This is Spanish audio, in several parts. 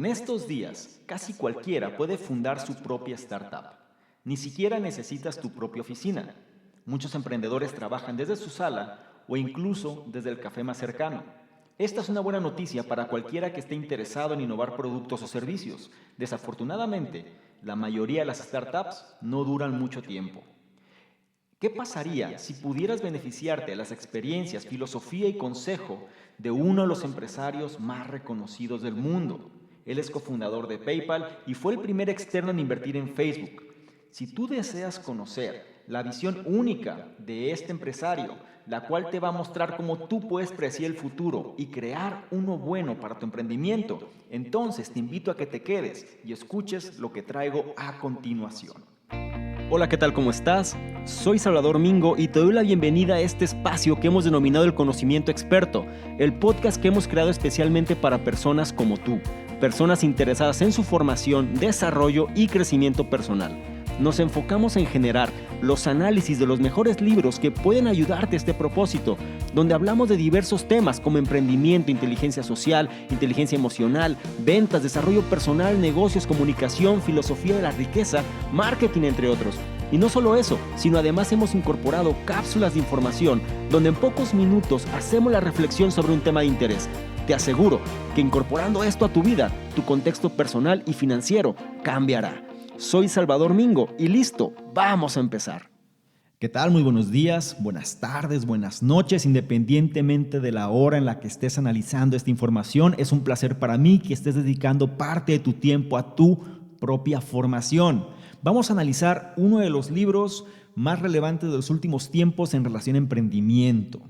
En estos días, casi cualquiera puede fundar su propia startup. Ni siquiera necesitas tu propia oficina. Muchos emprendedores trabajan desde su sala o incluso desde el café más cercano. Esta es una buena noticia para cualquiera que esté interesado en innovar productos o servicios. Desafortunadamente, la mayoría de las startups no duran mucho tiempo. ¿Qué pasaría si pudieras beneficiarte de las experiencias, filosofía y consejo de uno de los empresarios más reconocidos del mundo? Él es cofundador de PayPal y fue el primer externo en invertir en Facebook. Si tú deseas conocer la visión única de este empresario, la cual te va a mostrar cómo tú puedes predecir el futuro y crear uno bueno para tu emprendimiento, entonces te invito a que te quedes y escuches lo que traigo a continuación. Hola, ¿qué tal? ¿Cómo estás? Soy Salvador Mingo y te doy la bienvenida a este espacio que hemos denominado el Conocimiento Experto, el podcast que hemos creado especialmente para personas como tú, personas interesadas en su formación, desarrollo y crecimiento personal. Nos enfocamos en generar los análisis de los mejores libros que pueden ayudarte a este propósito, donde hablamos de diversos temas como emprendimiento, inteligencia social, inteligencia emocional, ventas, desarrollo personal, negocios, comunicación, filosofía de la riqueza, marketing, entre otros. Y no solo eso, sino además hemos incorporado cápsulas de información donde en pocos minutos hacemos la reflexión sobre un tema de interés. Te aseguro que incorporando esto a tu vida, tu contexto personal y financiero cambiará. Soy Salvador Mingo y listo, vamos a empezar. ¿Qué tal? Muy buenos días, buenas tardes, buenas noches, independientemente de la hora en la que estés analizando esta información. Es un placer para mí que estés dedicando parte de tu tiempo a tu propia formación. Vamos a analizar uno de los libros más relevantes de los últimos tiempos en relación a emprendimiento.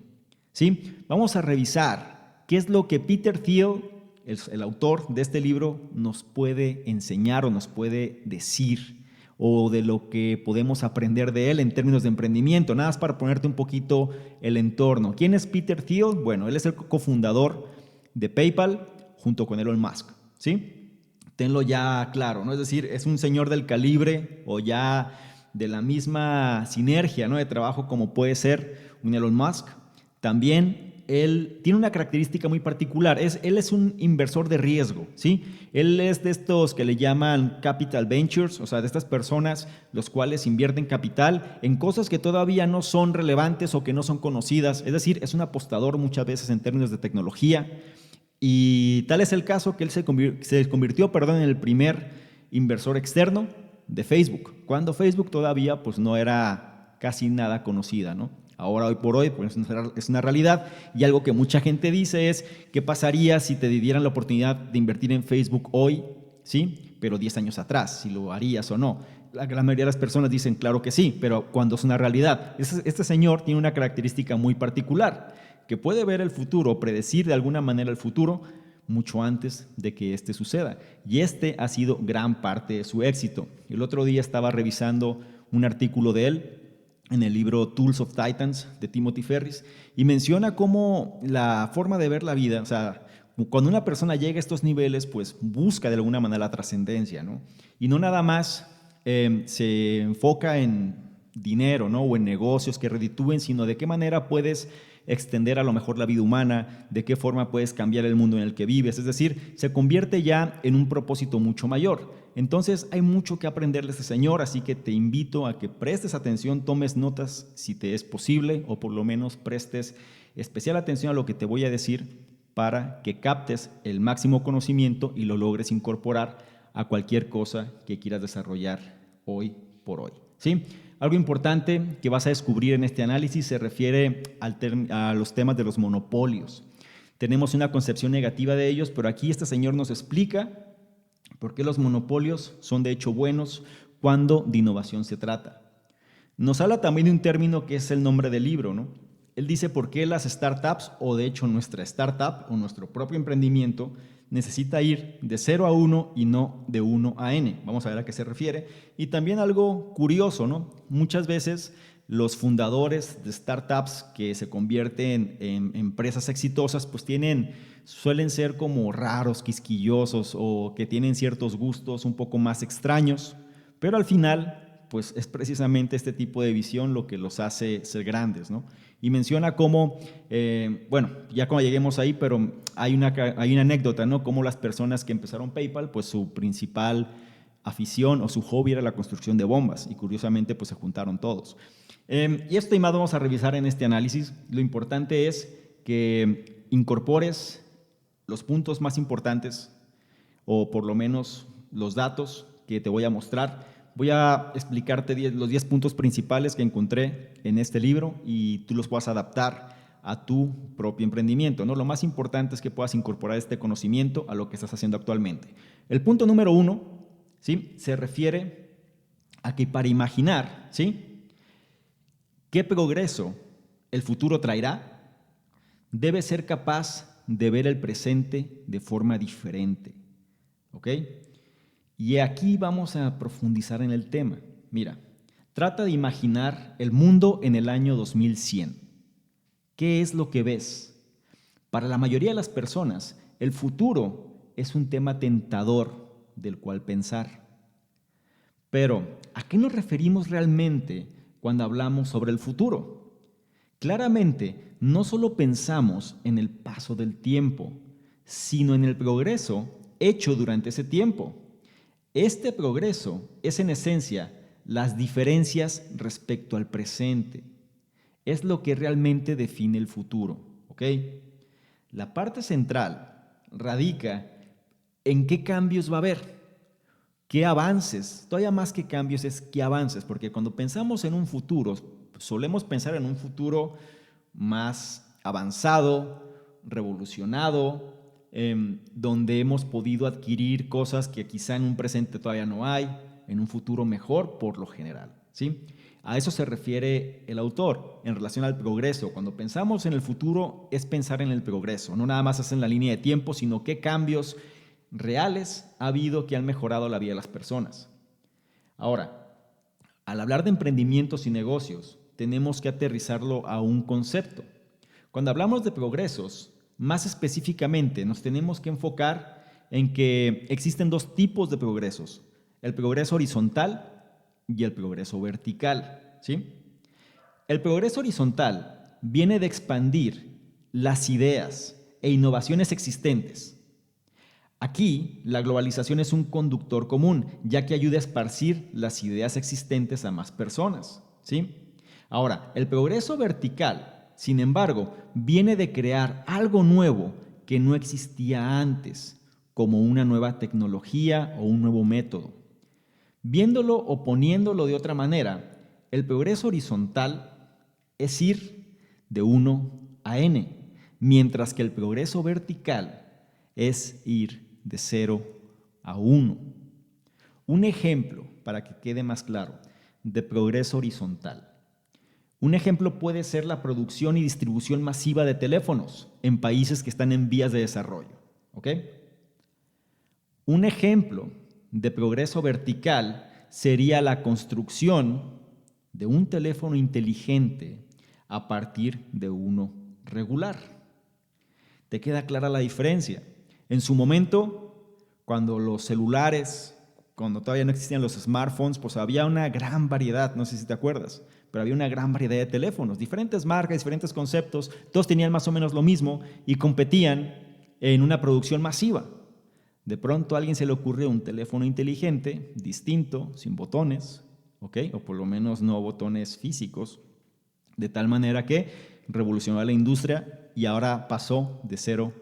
¿Sí? Vamos a revisar qué es lo que Peter Thiel, el autor de este libro, nos puede enseñar o nos puede decir, o de lo que podemos aprender de él en términos de emprendimiento. Nada más para ponerte un poquito el entorno. ¿Quién es Peter Thiel? Bueno, él es el cofundador de PayPal junto con Elon Musk, ¿sí? Tenlo ya claro, ¿no? Es decir, es un señor del calibre o ya de la misma sinergia, ¿no?, de trabajo como puede ser un Elon Musk. También él tiene una característica muy particular. Él es un inversor de riesgo, ¿sí? Él es de estos que le llaman capital ventures, o sea, de estas personas los cuales invierten capital en cosas que todavía no son relevantes o que no son conocidas. Es decir, es un apostador muchas veces en términos de tecnología. Y tal es el caso que él se convirtió en el primer inversor externo de Facebook, cuando Facebook todavía pues, no era casi nada conocida, ¿no? Ahora, hoy por hoy, pues es una realidad, y algo que mucha gente dice es, ¿qué pasaría si te dieran la oportunidad de invertir en Facebook hoy, sí? Pero 10 años atrás, si lo harías o no. La gran mayoría de las personas dicen, claro que sí, pero cuando es una realidad. Este señor tiene una característica muy particular, que puede ver el futuro, predecir de alguna manera el futuro, mucho antes de que este suceda. Y este ha sido gran parte de su éxito. El otro día estaba revisando un artículo de él en el libro Tools of Titans de Timothy Ferriss, y menciona cómo la forma de ver la vida, o sea, cuando una persona llega a estos niveles, pues busca de alguna manera la trascendencia, ¿no? Y no nada más se enfoca en dinero, ¿no?, o en negocios que reditúen, sino de qué manera puedes extender a lo mejor la vida humana, de qué forma puedes cambiar el mundo en el que vives. Es decir, se convierte ya en un propósito mucho mayor. Entonces hay mucho que aprender de este señor, así que te invito a que prestes atención, tomes notas si te es posible, o por lo menos prestes especial atención a lo que te voy a decir para que captes el máximo conocimiento y lo logres incorporar a cualquier cosa que quieras desarrollar hoy por hoy, ¿sí? Algo importante que vas a descubrir en este análisis se refiere a los temas de los monopolios. Tenemos una concepción negativa de ellos, pero aquí este señor nos explica por qué los monopolios son de hecho buenos cuando de innovación se trata. Nos habla también de un término que es el nombre del libro, ¿no? Él dice por qué las startups, o de hecho nuestra startup o nuestro propio emprendimiento, necesita ir de 0 a 1 y no de 1 a n. Vamos a ver a qué se refiere. Y también algo curioso, ¿no? Muchas veces los fundadores de startups que se convierten en empresas exitosas, pues suelen ser como raros, quisquillosos, o que tienen ciertos gustos un poco más extraños, pero al final pues es precisamente este tipo de visión lo que los hace ser grandes, ¿no? Y menciona cómo, bueno, ya cuando lleguemos ahí, pero hay una anécdota, ¿no? Cómo las personas que empezaron PayPal, pues su principal afición o su hobby era la construcción de bombas y curiosamente pues se juntaron todos. Y esto y más vamos a revisar en este análisis. Lo importante es que incorpores los puntos más importantes o por lo menos los datos que te voy a mostrar. Voy a explicarte los 10 puntos principales que encontré en este libro y tú los puedas adaptar a tu propio emprendimiento, ¿no? Lo más importante es que puedas incorporar este conocimiento a lo que estás haciendo actualmente. El punto número 1, ¿sí?, se refiere a que para imaginar, ¿sí?, qué progreso el futuro traerá, debes ser capaz de ver el presente de forma diferente. ¿Ok? Y aquí vamos a profundizar en el tema. Mira, trata de imaginar el mundo en el año 2100. ¿Qué es lo que ves? Para la mayoría de las personas, el futuro es un tema tentador del cual pensar. Pero, ¿a qué nos referimos realmente cuando hablamos sobre el futuro? Claramente, no solo pensamos en el paso del tiempo, sino en el progreso hecho durante ese tiempo. Este progreso es en esencia las diferencias respecto al presente. Es lo que realmente define el futuro, ¿ok? La parte central radica en qué cambios va a haber, qué avances, todavía más que cambios es qué avances, porque cuando pensamos en un futuro, solemos pensar en un futuro más avanzado, revolucionado, donde hemos podido adquirir cosas que quizá en un presente todavía no hay, en un futuro mejor por lo general, ¿sí? A eso se refiere el autor en relación al progreso. Cuando pensamos en el futuro es pensar en el progreso, no nada más es en la línea de tiempo, sino qué cambios reales ha habido que han mejorado la vida de las personas. Ahora, al hablar de emprendimientos y negocios, tenemos que aterrizarlo a un concepto. Cuando hablamos de progresos, más específicamente nos tenemos que enfocar en que existen dos tipos de progresos, el progreso horizontal y el progreso vertical, ¿sí? El progreso horizontal viene de expandir las ideas e innovaciones existentes. Aquí, la globalización es un conductor común, ya que ayuda a esparcir las ideas existentes a más personas, ¿sí? Ahora, el progreso vertical, sin embargo, viene de crear algo nuevo que no existía antes, como una nueva tecnología o un nuevo método. Viéndolo o poniéndolo de otra manera, el progreso horizontal es ir de 1 a n, mientras que el progreso vertical es ir de 0 a 1. Un ejemplo, para que quede más claro, de progreso horizontal. Un ejemplo puede ser la producción y distribución masiva de teléfonos en países que están en vías de desarrollo. ¿Ok? Un ejemplo de progreso vertical sería la construcción de un teléfono inteligente a partir de uno regular. ¿Te queda clara la diferencia? En su momento, cuando los celulares, cuando todavía no existían los smartphones, pues había una gran variedad, no sé si te acuerdas, pero había una gran variedad de teléfonos, diferentes marcas, diferentes conceptos, todos tenían más o menos lo mismo y competían en una producción masiva. De pronto a alguien se le ocurrió un teléfono inteligente, distinto, sin botones, ¿ok? O por lo menos no botones físicos, de tal manera que revolucionó la industria y ahora pasó de 0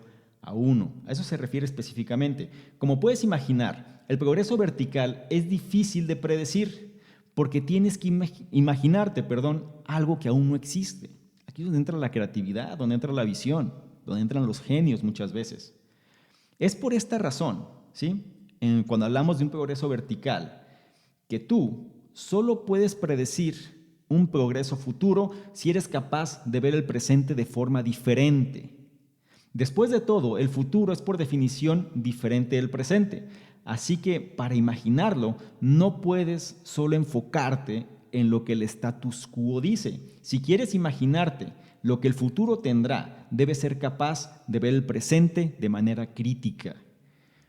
a 1. A eso se refiere específicamente. Como puedes imaginar, el progreso vertical es difícil de predecir porque tienes que imaginarte, algo que aún no existe. Aquí es donde entra la creatividad, donde entra la visión, donde entran los genios muchas veces. Es por esta razón, ¿sí?, cuando hablamos de un progreso vertical, que tú solo puedes predecir un progreso futuro si eres capaz de ver el presente de forma diferente. Después de todo, el futuro es por definición diferente del presente. Así que para imaginarlo, no puedes solo enfocarte en lo que el status quo dice. Si quieres imaginarte lo que el futuro tendrá, debes ser capaz de ver el presente de manera crítica.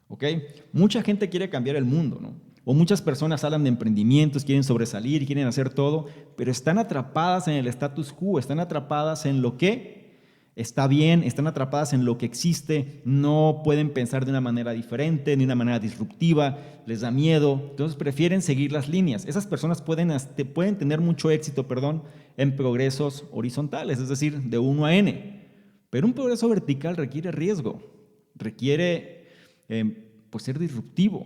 ¿Ok? Mucha gente quiere cambiar el mundo, ¿no? O muchas personas hablan de emprendimientos, quieren sobresalir, quieren hacer todo, pero están atrapadas en el status quo, están atrapadas en lo que está bien, están atrapadas en lo que existe, no pueden pensar de una manera diferente, de una manera disruptiva, les da miedo, entonces prefieren seguir las líneas. Esas personas pueden tener mucho éxito, en progresos horizontales, es decir, de 1 a n, pero un progreso vertical requiere riesgo, requiere ser disruptivo,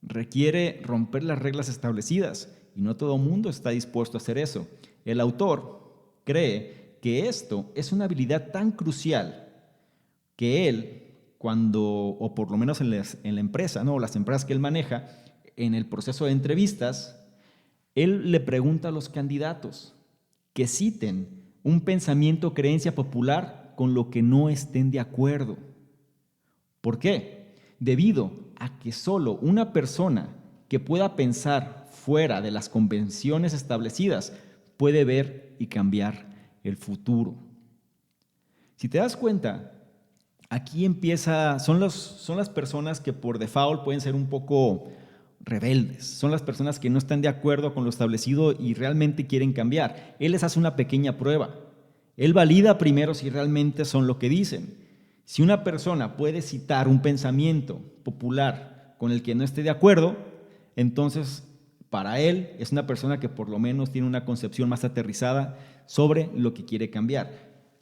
requiere romper las reglas establecidas y no todo el mundo está dispuesto a hacer eso. El autor cree que esto es una habilidad tan crucial que él, o por lo menos en la empresa, ¿no? Las empresas que él maneja, en el proceso de entrevistas, él le pregunta a los candidatos que citen un pensamiento o creencia popular con lo que no estén de acuerdo. ¿Por qué? Debido a que solo una persona que pueda pensar fuera de las convenciones establecidas puede ver y cambiar el futuro. Si te das cuenta, aquí son las personas que por default pueden ser un poco rebeldes, son las personas que no están de acuerdo con lo establecido y realmente quieren cambiar. Él les hace una pequeña prueba. Él valida primero si realmente son lo que dicen. Si una persona puede citar un pensamiento popular con el que no esté de acuerdo, entonces para él es una persona que por lo menos tiene una concepción más aterrizada sobre lo que quiere cambiar.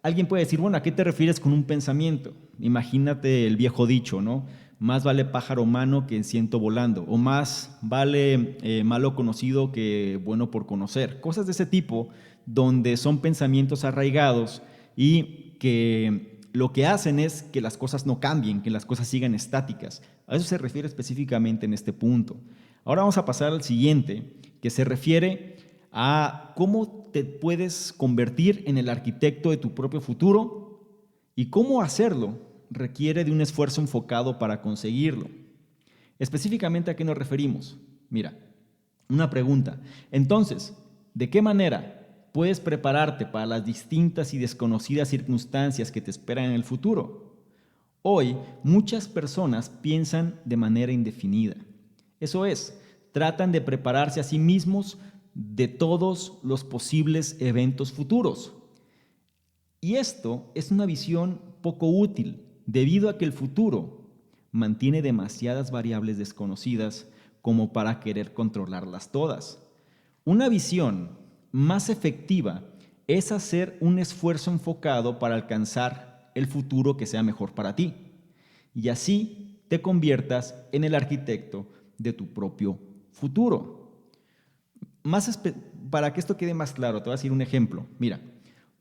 Alguien puede decir, bueno, ¿a qué te refieres con un pensamiento? Imagínate el viejo dicho, ¿no? Más vale pájaro mano que ciento volando, o más vale malo conocido que bueno por conocer. Cosas de ese tipo, donde son pensamientos arraigados y que lo que hacen es que las cosas no cambien, que las cosas sigan estáticas. A eso se refiere específicamente en este punto. Ahora vamos a pasar al siguiente, que se refiere a cómo te puedes convertir en el arquitecto de tu propio futuro y cómo hacerlo requiere de un esfuerzo enfocado para conseguirlo. Específicamente, ¿a qué nos referimos? Mira, una pregunta. Entonces, ¿de qué manera puedes prepararte para las distintas y desconocidas circunstancias que te esperan en el futuro? Hoy, muchas personas piensan de manera indefinida. Eso es, tratan de prepararse a sí mismos de todos los posibles eventos futuros. Y esto es una visión poco útil, debido a que el futuro mantiene demasiadas variables desconocidas como para querer controlarlas todas. Una visión más efectiva es hacer un esfuerzo enfocado para alcanzar el futuro que sea mejor para ti. Y así te conviertas en el arquitecto de tu propio futuro. Para que esto quede más claro, te voy a decir un ejemplo. Mira,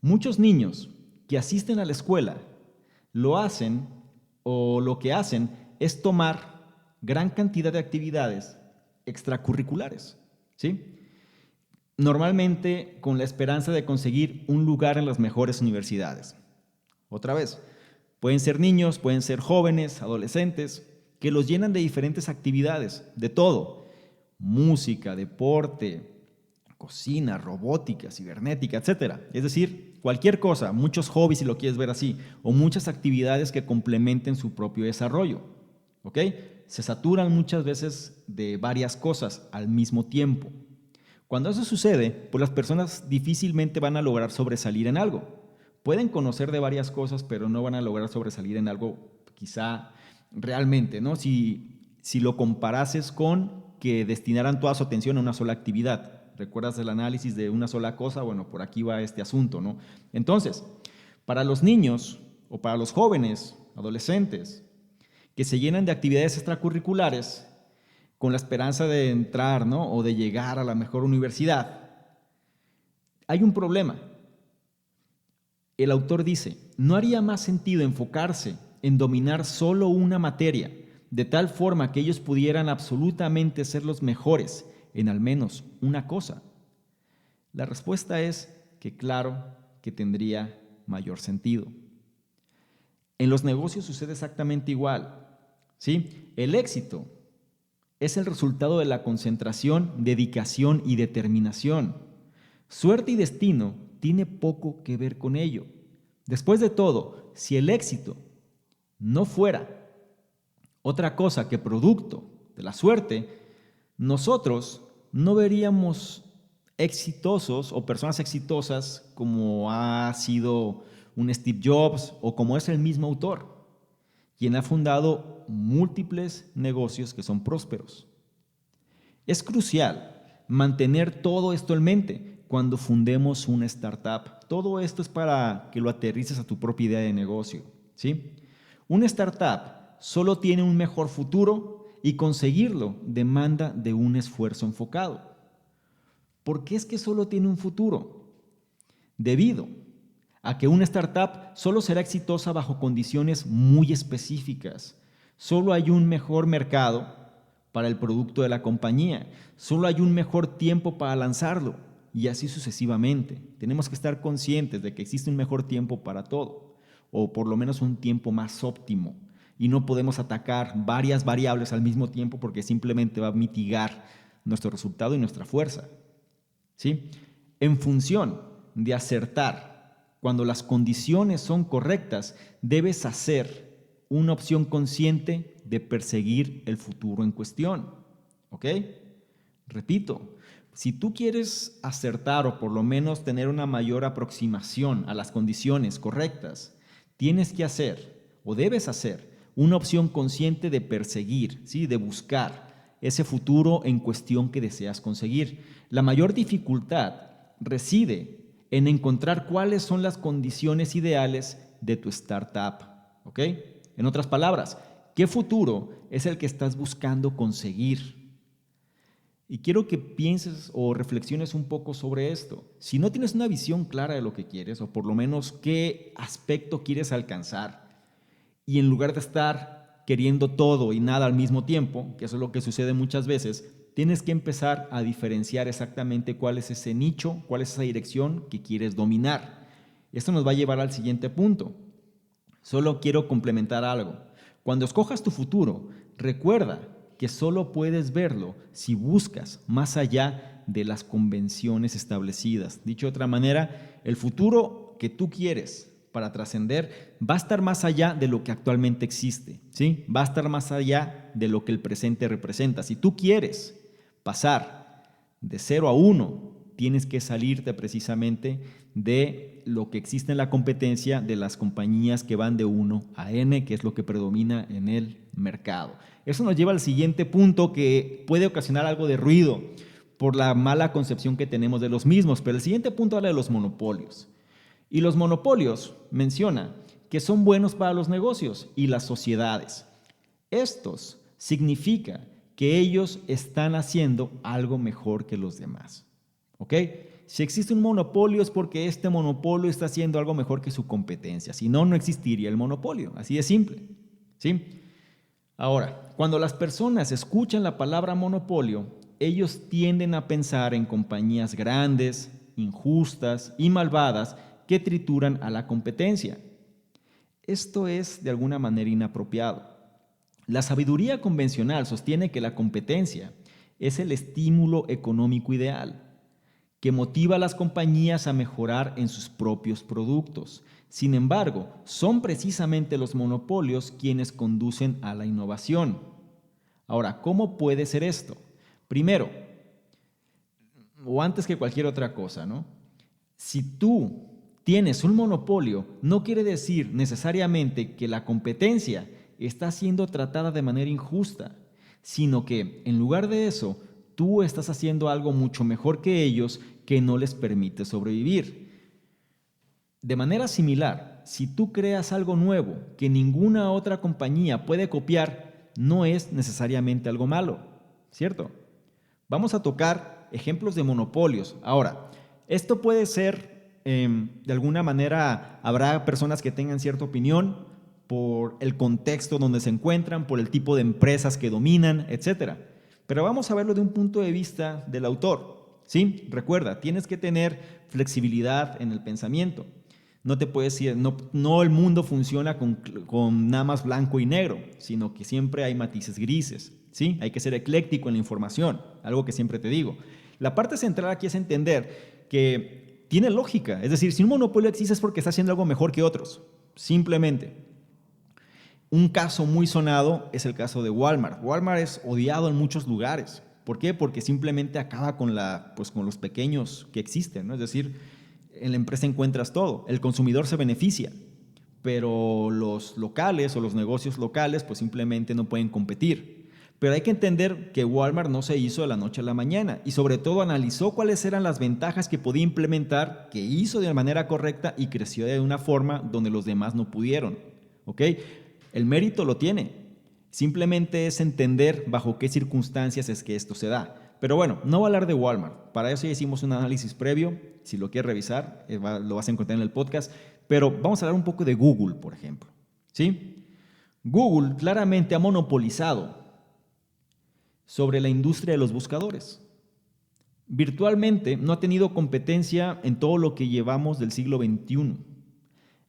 muchos niños que asisten a la escuela lo que hacen es tomar gran cantidad de actividades extracurriculares, ¿sí? Normalmente con la esperanza de conseguir un lugar en las mejores universidades. Otra vez, pueden ser niños, pueden ser jóvenes, adolescentes, que los llenan de diferentes actividades, de todo: música, deporte, cocina, robótica, cibernética, etc. Es decir, cualquier cosa, muchos hobbies si lo quieres ver así, o muchas actividades que complementen su propio desarrollo. ¿Ok? Se saturan muchas veces de varias cosas al mismo tiempo. Cuando eso sucede, pues las personas difícilmente van a lograr sobresalir en algo. Pueden conocer de varias cosas, pero no van a lograr sobresalir en algo quizá realmente, ¿no? Si lo comparases con que destinaran toda su atención a una sola actividad. ¿Recuerdas el análisis de una sola cosa? Bueno, por aquí va este asunto, ¿no? Entonces, para los niños o para los jóvenes, adolescentes, que se llenan de actividades extracurriculares con la esperanza de entrar, ¿no? O de llegar a la mejor universidad, hay un problema. El autor dice, ¿no haría más sentido enfocarse en dominar solo una materia, de tal forma que ellos pudieran absolutamente ser los mejores en al menos una cosa? La respuesta es que claro que tendría mayor sentido. En los negocios sucede exactamente igual, ¿sí? El éxito es el resultado de la concentración, dedicación y determinación. Suerte y destino tiene poco que ver con ello. Después de todo, si el éxito no fuera otra cosa que producto de la suerte, Nosotros no veríamos exitosos o personas exitosas como ha sido un Steve Jobs o como es el mismo autor, quien ha fundado múltiples negocios que son prósperos. Es crucial mantener todo esto en mente cuando fundemos una startup. Todo esto es para que lo aterrices a tu propia idea de negocio, ¿sí? Una startup solo tiene un mejor futuro y conseguirlo demanda de un esfuerzo enfocado. ¿Por qué es que solo tiene un futuro? Debido a que una startup solo será exitosa bajo condiciones muy específicas. Solo hay un mejor mercado para el producto de la compañía. Solo hay un mejor tiempo para lanzarlo y así sucesivamente. Tenemos que estar conscientes de que existe un mejor tiempo para todo, o por lo menos un tiempo más óptimo. Y no podemos atacar varias variables al mismo tiempo porque simplemente va a mitigar nuestro resultado y nuestra fuerza, ¿sí? En función de acertar, cuando las condiciones son correctas, debes hacer una opción consciente de perseguir el futuro en cuestión, ¿ok? Repito, si tú quieres acertar o por lo menos tener una mayor aproximación a las condiciones correctas, tienes que hacer o debes hacer una opción consciente de perseguir, ¿sí? De buscar ese futuro en cuestión que deseas conseguir. La mayor dificultad reside en encontrar cuáles son las condiciones ideales de tu startup, ¿ok? En otras palabras, ¿qué futuro es el que estás buscando conseguir? Y quiero que pienses o reflexiones un poco sobre esto. Si no tienes una visión clara de lo que quieres, o por lo menos qué aspecto quieres alcanzar, y en lugar de estar queriendo todo y nada al mismo tiempo, que eso es lo que sucede muchas veces, tienes que empezar a diferenciar exactamente cuál es ese nicho, cuál es esa dirección que quieres dominar. Esto nos va a llevar al siguiente punto. Solo quiero complementar algo. Cuando escojas tu futuro, recuerda que solo puedes verlo si buscas más allá de las convenciones establecidas. Dicho de otra manera, el futuro que tú quieres para trascender va a estar más allá de lo que actualmente existe, ¿sí? Va a estar más allá de lo que el presente representa. Si tú quieres pasar de 0 a 1, tienes que salirte precisamente de lo que existe en la competencia de las compañías que van de 1 a N, que es lo que predomina en el mercado. Eso nos lleva al siguiente punto que puede ocasionar algo de ruido por la mala concepción que tenemos de los mismos, pero el siguiente punto habla de los monopolios. Y los monopolios menciona que son buenos para los negocios y las sociedades. Estos significa que ellos están haciendo algo mejor que los demás. ¿Ok? Si existe un monopolio es porque este monopolio está haciendo algo mejor que su competencia. Si no, no existiría el monopolio. Así de simple. ¿Sí? Ahora, cuando las personas escuchan la palabra monopolio, ellos tienden a pensar en compañías grandes, injustas y malvadas que trituran a la competencia. Esto es de alguna manera inapropiado. La sabiduría convencional sostiene que la competencia es el estímulo económico ideal, que motiva a las compañías a mejorar en sus propios productos. Sin embargo, son precisamente los monopolios quienes conducen a la innovación. Ahora, ¿cómo puede ser esto? Primero, o antes que cualquier otra cosa, ¿no? Si tú tienes un monopolio, no quiere decir necesariamente que la competencia está siendo tratada de manera injusta, sino que en lugar de eso, tú estás haciendo algo mucho mejor que ellos que no les permite sobrevivir. De manera similar, si tú creas algo nuevo que ninguna otra compañía puede copiar, no es necesariamente algo malo, ¿cierto? Vamos a tocar ejemplos de monopolios. Ahora, esto puede ser, de alguna manera, habrá personas que tengan cierta opinión por el contexto donde se encuentran, por el tipo de empresas que dominan, etcétera. Pero vamos a verlo de un punto de vista del autor, ¿sí? Recuerda, tienes que tener flexibilidad en el pensamiento. No te puedes decir, no el mundo funciona con nada más blanco y negro, sino que siempre hay matices grises, ¿sí? Hay que ser ecléctico en la información, algo que siempre te digo. La parte central aquí es entender que tiene lógica, es decir, si un monopolio existe es porque está haciendo algo mejor que otros, simplemente. Un caso muy sonado es el caso de Walmart. Walmart es odiado en muchos lugares, ¿Por qué? Porque simplemente acaba con los pequeños que existen, ¿no? Es decir, en la empresa encuentras todo, el consumidor se beneficia, pero los locales o los negocios locales pues simplemente no pueden competir. Pero hay que entender que Walmart no se hizo de la noche a la mañana y sobre todo analizó cuáles eran las ventajas que podía implementar, que hizo de manera correcta y creció de una forma donde los demás no pudieron. ¿Ok? El mérito lo tiene. Simplemente es entender bajo qué circunstancias es que esto se da. Pero bueno, no voy a hablar de Walmart. Para eso ya hicimos un análisis previo. Si lo quieres revisar, lo vas a encontrar en el podcast. Pero vamos a hablar un poco de Google, por ejemplo. ¿Sí? Google claramente ha monopolizado sobre la industria de los buscadores. Virtualmente no ha tenido competencia en todo lo que llevamos del siglo XXI.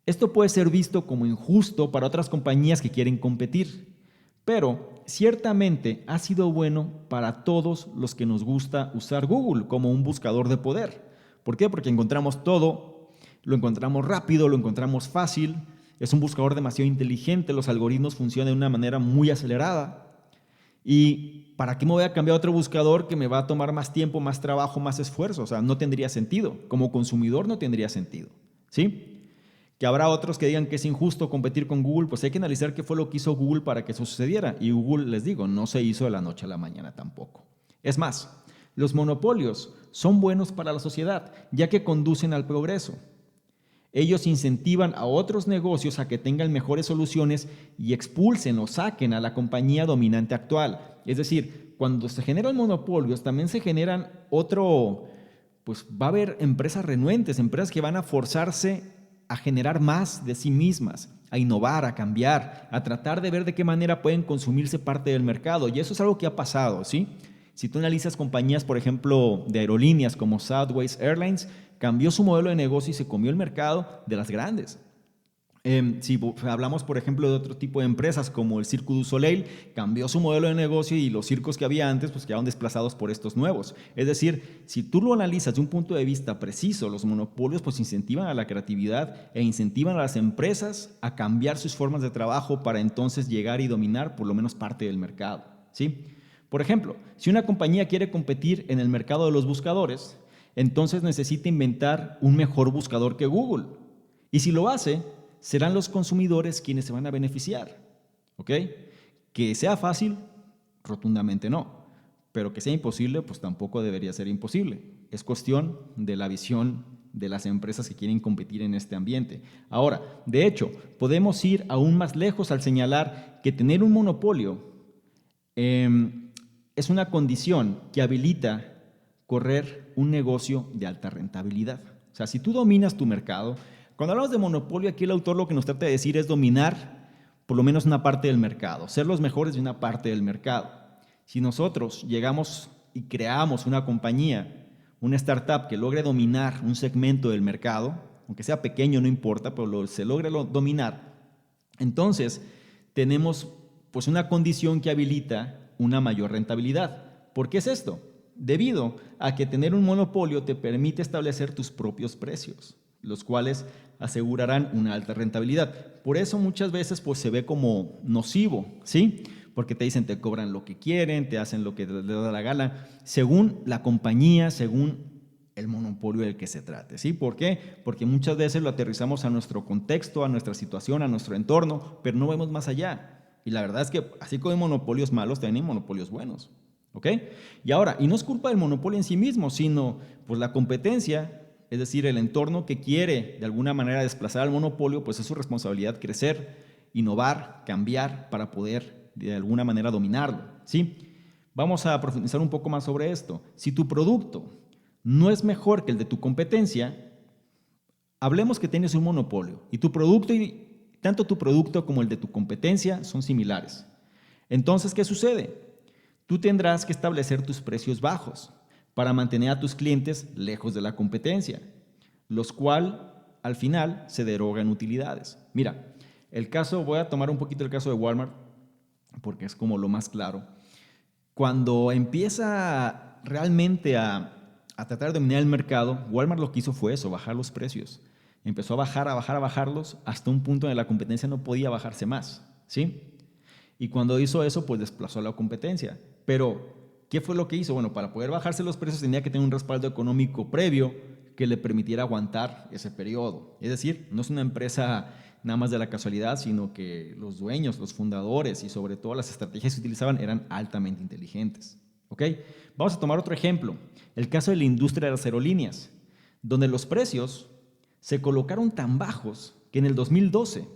Esto puede ser visto como injusto para otras compañías que quieren competir, pero ciertamente ha sido bueno para todos los que nos gusta usar Google como un buscador de poder. ¿Por qué? Porque encontramos todo, lo encontramos rápido, lo encontramos fácil, es un buscador demasiado inteligente, los algoritmos funcionan de una manera muy acelerada. ¿Y para qué me voy a cambiar a otro buscador que me va a tomar más tiempo, más trabajo, más esfuerzo? O sea, no tendría sentido. Como consumidor no tendría sentido. ¿Sí? Que habrá otros que digan que es injusto competir con Google, pues hay que analizar qué fue lo que hizo Google para que eso sucediera. Y Google, les digo, no se hizo de la noche a la mañana tampoco. Es más, los monopolios son buenos para la sociedad, ya que conducen al progreso. Ellos incentivan a otros negocios a que tengan mejores soluciones y expulsen o saquen a la compañía dominante actual. Es decir, cuando se generan monopolios, también se generan pues va a haber empresas renuentes, empresas que van a forzarse a generar más de sí mismas, a innovar, a cambiar, a tratar de ver de qué manera pueden consumirse parte del mercado. Y eso es algo que ha pasado, ¿sí? Si tú analizas compañías, por ejemplo, de aerolíneas como Southwest Airlines, cambió su modelo de negocio y se comió el mercado de las grandes. Si hablamos, por ejemplo, de otro tipo de empresas como el Cirque du Soleil, cambió su modelo de negocio y los circos que había antes pues quedaron desplazados por estos nuevos. Es decir, si tú lo analizas de un punto de vista preciso, los monopolios pues incentivan a la creatividad e incentivan a las empresas a cambiar sus formas de trabajo para entonces llegar y dominar por lo menos parte del mercado, ¿sí? Por ejemplo, si una compañía quiere competir en el mercado de los buscadores, entonces necesita inventar un mejor buscador que Google. Y si lo hace, serán los consumidores quienes se van a beneficiar. ¿Ok? Que sea fácil, rotundamente no. Pero que sea imposible, pues tampoco debería ser imposible. Es cuestión de la visión de las empresas que quieren competir en este ambiente. Ahora, de hecho, podemos ir aún más lejos al señalar que tener un monopolio es una condición que habilita correr un negocio de alta rentabilidad. O sea, si tú dominas tu mercado, cuando hablamos de monopolio, aquí el autor lo que nos trata de decir es dominar por lo menos una parte del mercado, ser los mejores de una parte del mercado. Si nosotros llegamos y creamos una compañía, una startup que logre dominar un segmento del mercado, aunque sea pequeño, no importa, pero se logre dominar, entonces tenemos pues una condición que habilita una mayor rentabilidad. ¿Por qué es esto? Debido a que tener un monopolio te permite establecer tus propios precios, los cuales asegurarán una alta rentabilidad. Por eso muchas veces pues, se ve como nocivo, ¿sí? Porque te dicen, te cobran lo que quieren, te hacen lo que les da la gana, según la compañía, según el monopolio del que se trate, ¿sí? ¿Por qué? Porque muchas veces lo aterrizamos a nuestro contexto, a nuestra situación, a nuestro entorno, pero no vemos más allá. Y la verdad es que así como hay monopolios malos, también hay monopolios buenos, ¿ok? Y ahora, y no es culpa del monopolio en sí mismo, sino pues la competencia, es decir, el entorno que quiere de alguna manera desplazar al monopolio, pues es su responsabilidad crecer, innovar, cambiar para poder de alguna manera dominarlo, ¿sí? Vamos a profundizar un poco más sobre esto. Si tu producto no es mejor que el de tu competencia, hablemos que tienes un monopolio y tu producto, tanto tu producto como el de tu competencia son similares. Entonces, ¿qué sucede? Tú tendrás que establecer tus precios bajos para mantener a tus clientes lejos de la competencia, los cuales al final se derogan utilidades. Mira, voy a tomar un poquito el caso de Walmart porque es como lo más claro. Cuando empieza realmente a tratar de dominar el mercado, Walmart lo que hizo fue eso, bajar los precios. Empezó a bajarlos hasta un punto en el que la competencia no podía bajarse más, ¿sí? Y cuando hizo eso, pues desplazó a la competencia. Pero ¿Qué fue lo que hizo? Bueno, para poder bajarse los precios tenía que tener un respaldo económico previo que le permitiera aguantar ese periodo. Es decir, no es una empresa nada más de la casualidad, sino que los dueños, los fundadores y sobre todo las estrategias que utilizaban eran altamente inteligentes. ¿Ok? Vamos a tomar otro ejemplo, el caso de la industria de las aerolíneas, donde los precios se colocaron tan bajos que en el 2012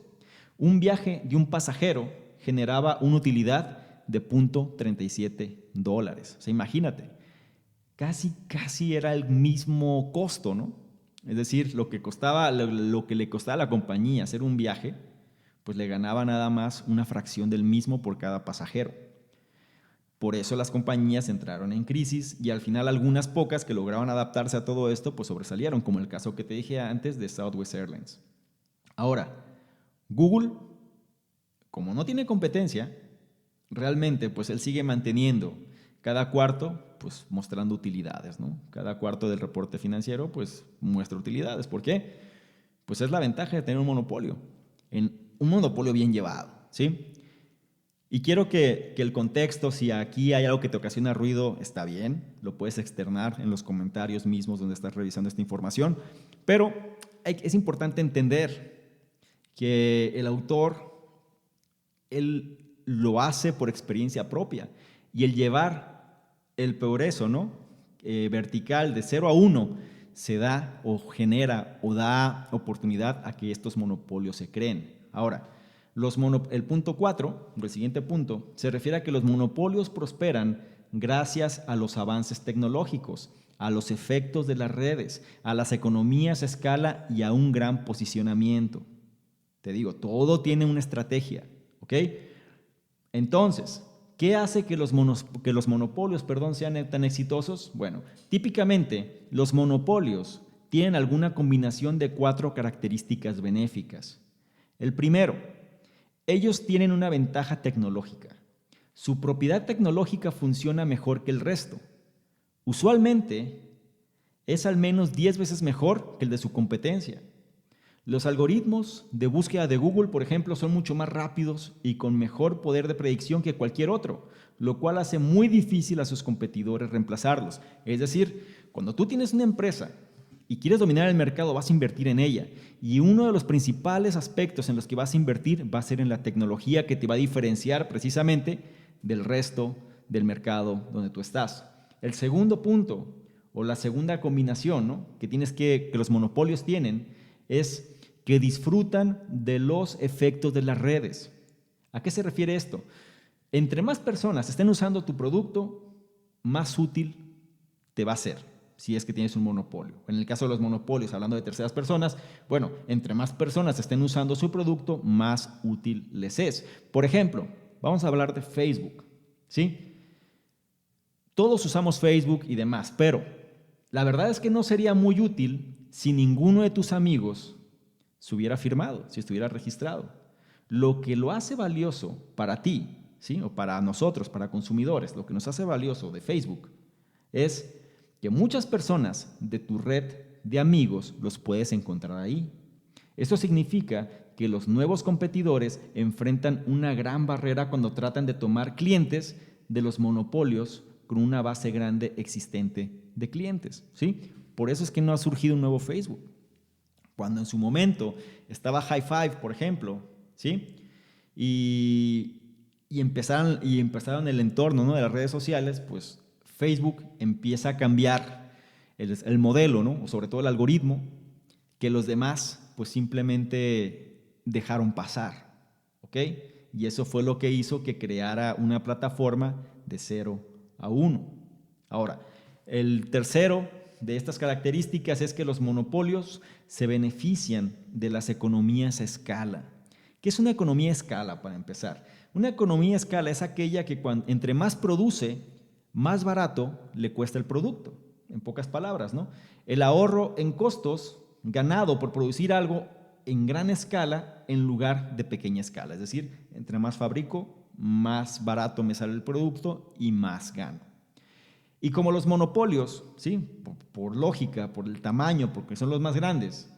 un viaje de un pasajero generaba una utilidad de $0.37. O sea, imagínate, casi era el mismo costo, ¿no? Es decir, lo que le costaba a la compañía hacer un viaje, pues le ganaba nada más una fracción del mismo por cada pasajero. Por eso las compañías entraron en crisis y al final algunas pocas que lograban adaptarse a todo esto, pues sobresalieron, como el caso que te dije antes de Southwest Airlines. Ahora, Google, como no tiene competencia, realmente pues él sigue manteniendo cada cuarto pues mostrando utilidades, ¿no? Cada cuarto del reporte financiero pues muestra utilidades. ¿Por qué? Pues es la ventaja de tener un monopolio bien llevado, ¿sí? Y quiero que el contexto, si aquí hay algo que te ocasiona ruido, está bien, lo puedes externar en los comentarios mismos donde estás revisando esta información, pero es importante entender que el autor, él lo hace por experiencia propia y el llevar el progreso, ¿no? Vertical de 0 a 1 se da o genera o da oportunidad a que estos monopolios se creen. Ahora, el punto 4, el siguiente punto, se refiere a que los monopolios prosperan gracias a los avances tecnológicos, a los efectos de las redes, a las economías a escala y a un gran posicionamiento. Te digo, todo tiene una estrategia, ¿ok? Entonces, ¿qué hace que los monopolios sean tan exitosos? Bueno, típicamente los monopolios tienen alguna combinación de 4 características benéficas. El primero, ellos tienen una ventaja tecnológica. Su propiedad tecnológica funciona mejor que el resto. Usualmente es al menos 10 veces mejor que el de su competencia. Los algoritmos de búsqueda de Google, por ejemplo, son mucho más rápidos y con mejor poder de predicción que cualquier otro, lo cual hace muy difícil a sus competidores reemplazarlos. Es decir, cuando tú tienes una empresa y quieres dominar el mercado, vas a invertir en ella. Y uno de los principales aspectos en los que vas a invertir va a ser en la tecnología que te va a diferenciar precisamente del resto del mercado donde tú estás. El segundo punto, o la segunda combinación, ¿no?, que los monopolios tienen, es que disfrutan de los efectos de las redes. ¿A qué se refiere esto? Entre más personas estén usando tu producto, más útil te va a ser, si es que tienes un monopolio. En el caso de los monopolios, hablando de terceras personas, bueno, entre más personas estén usando su producto, más útil les es. Por ejemplo, vamos a hablar de Facebook, ¿sí? Todos usamos Facebook y demás, pero la verdad es que no sería muy útil si ninguno de tus amigos se hubiera firmado, si estuviera registrado. Lo que lo hace valioso para ti, ¿sí?, o para nosotros, para consumidores, lo que nos hace valioso de Facebook es que muchas personas de tu red de amigos los puedes encontrar ahí. Esto significa que los nuevos competidores enfrentan una gran barrera cuando tratan de tomar clientes de los monopolios con una base grande existente de clientes, ¿sí? Por eso es que no ha surgido un nuevo Facebook. Cuando en su momento estaba High Five, por ejemplo, ¿sí?, y empezaron el entorno, ¿no?, de las redes sociales, pues Facebook empieza a cambiar el modelo, ¿no?, o sobre todo el algoritmo, que los demás pues simplemente dejaron pasar, ¿ok? Y eso fue lo que hizo que creara una plataforma de 0 a 1. Ahora, el tercero de estas características es que los monopolios se benefician de las economías a escala. ¿Qué es una economía a escala, para empezar? Una economía a escala es aquella que entre más produce, más barato le cuesta el producto. En pocas palabras, ¿no? El ahorro en costos ganado por producir algo en gran escala en lugar de pequeña escala. Es decir, entre más fabrico, más barato me sale el producto y más gano. Y como los monopolios, ¿sí?, por lógica, por el tamaño, porque son los más grandes,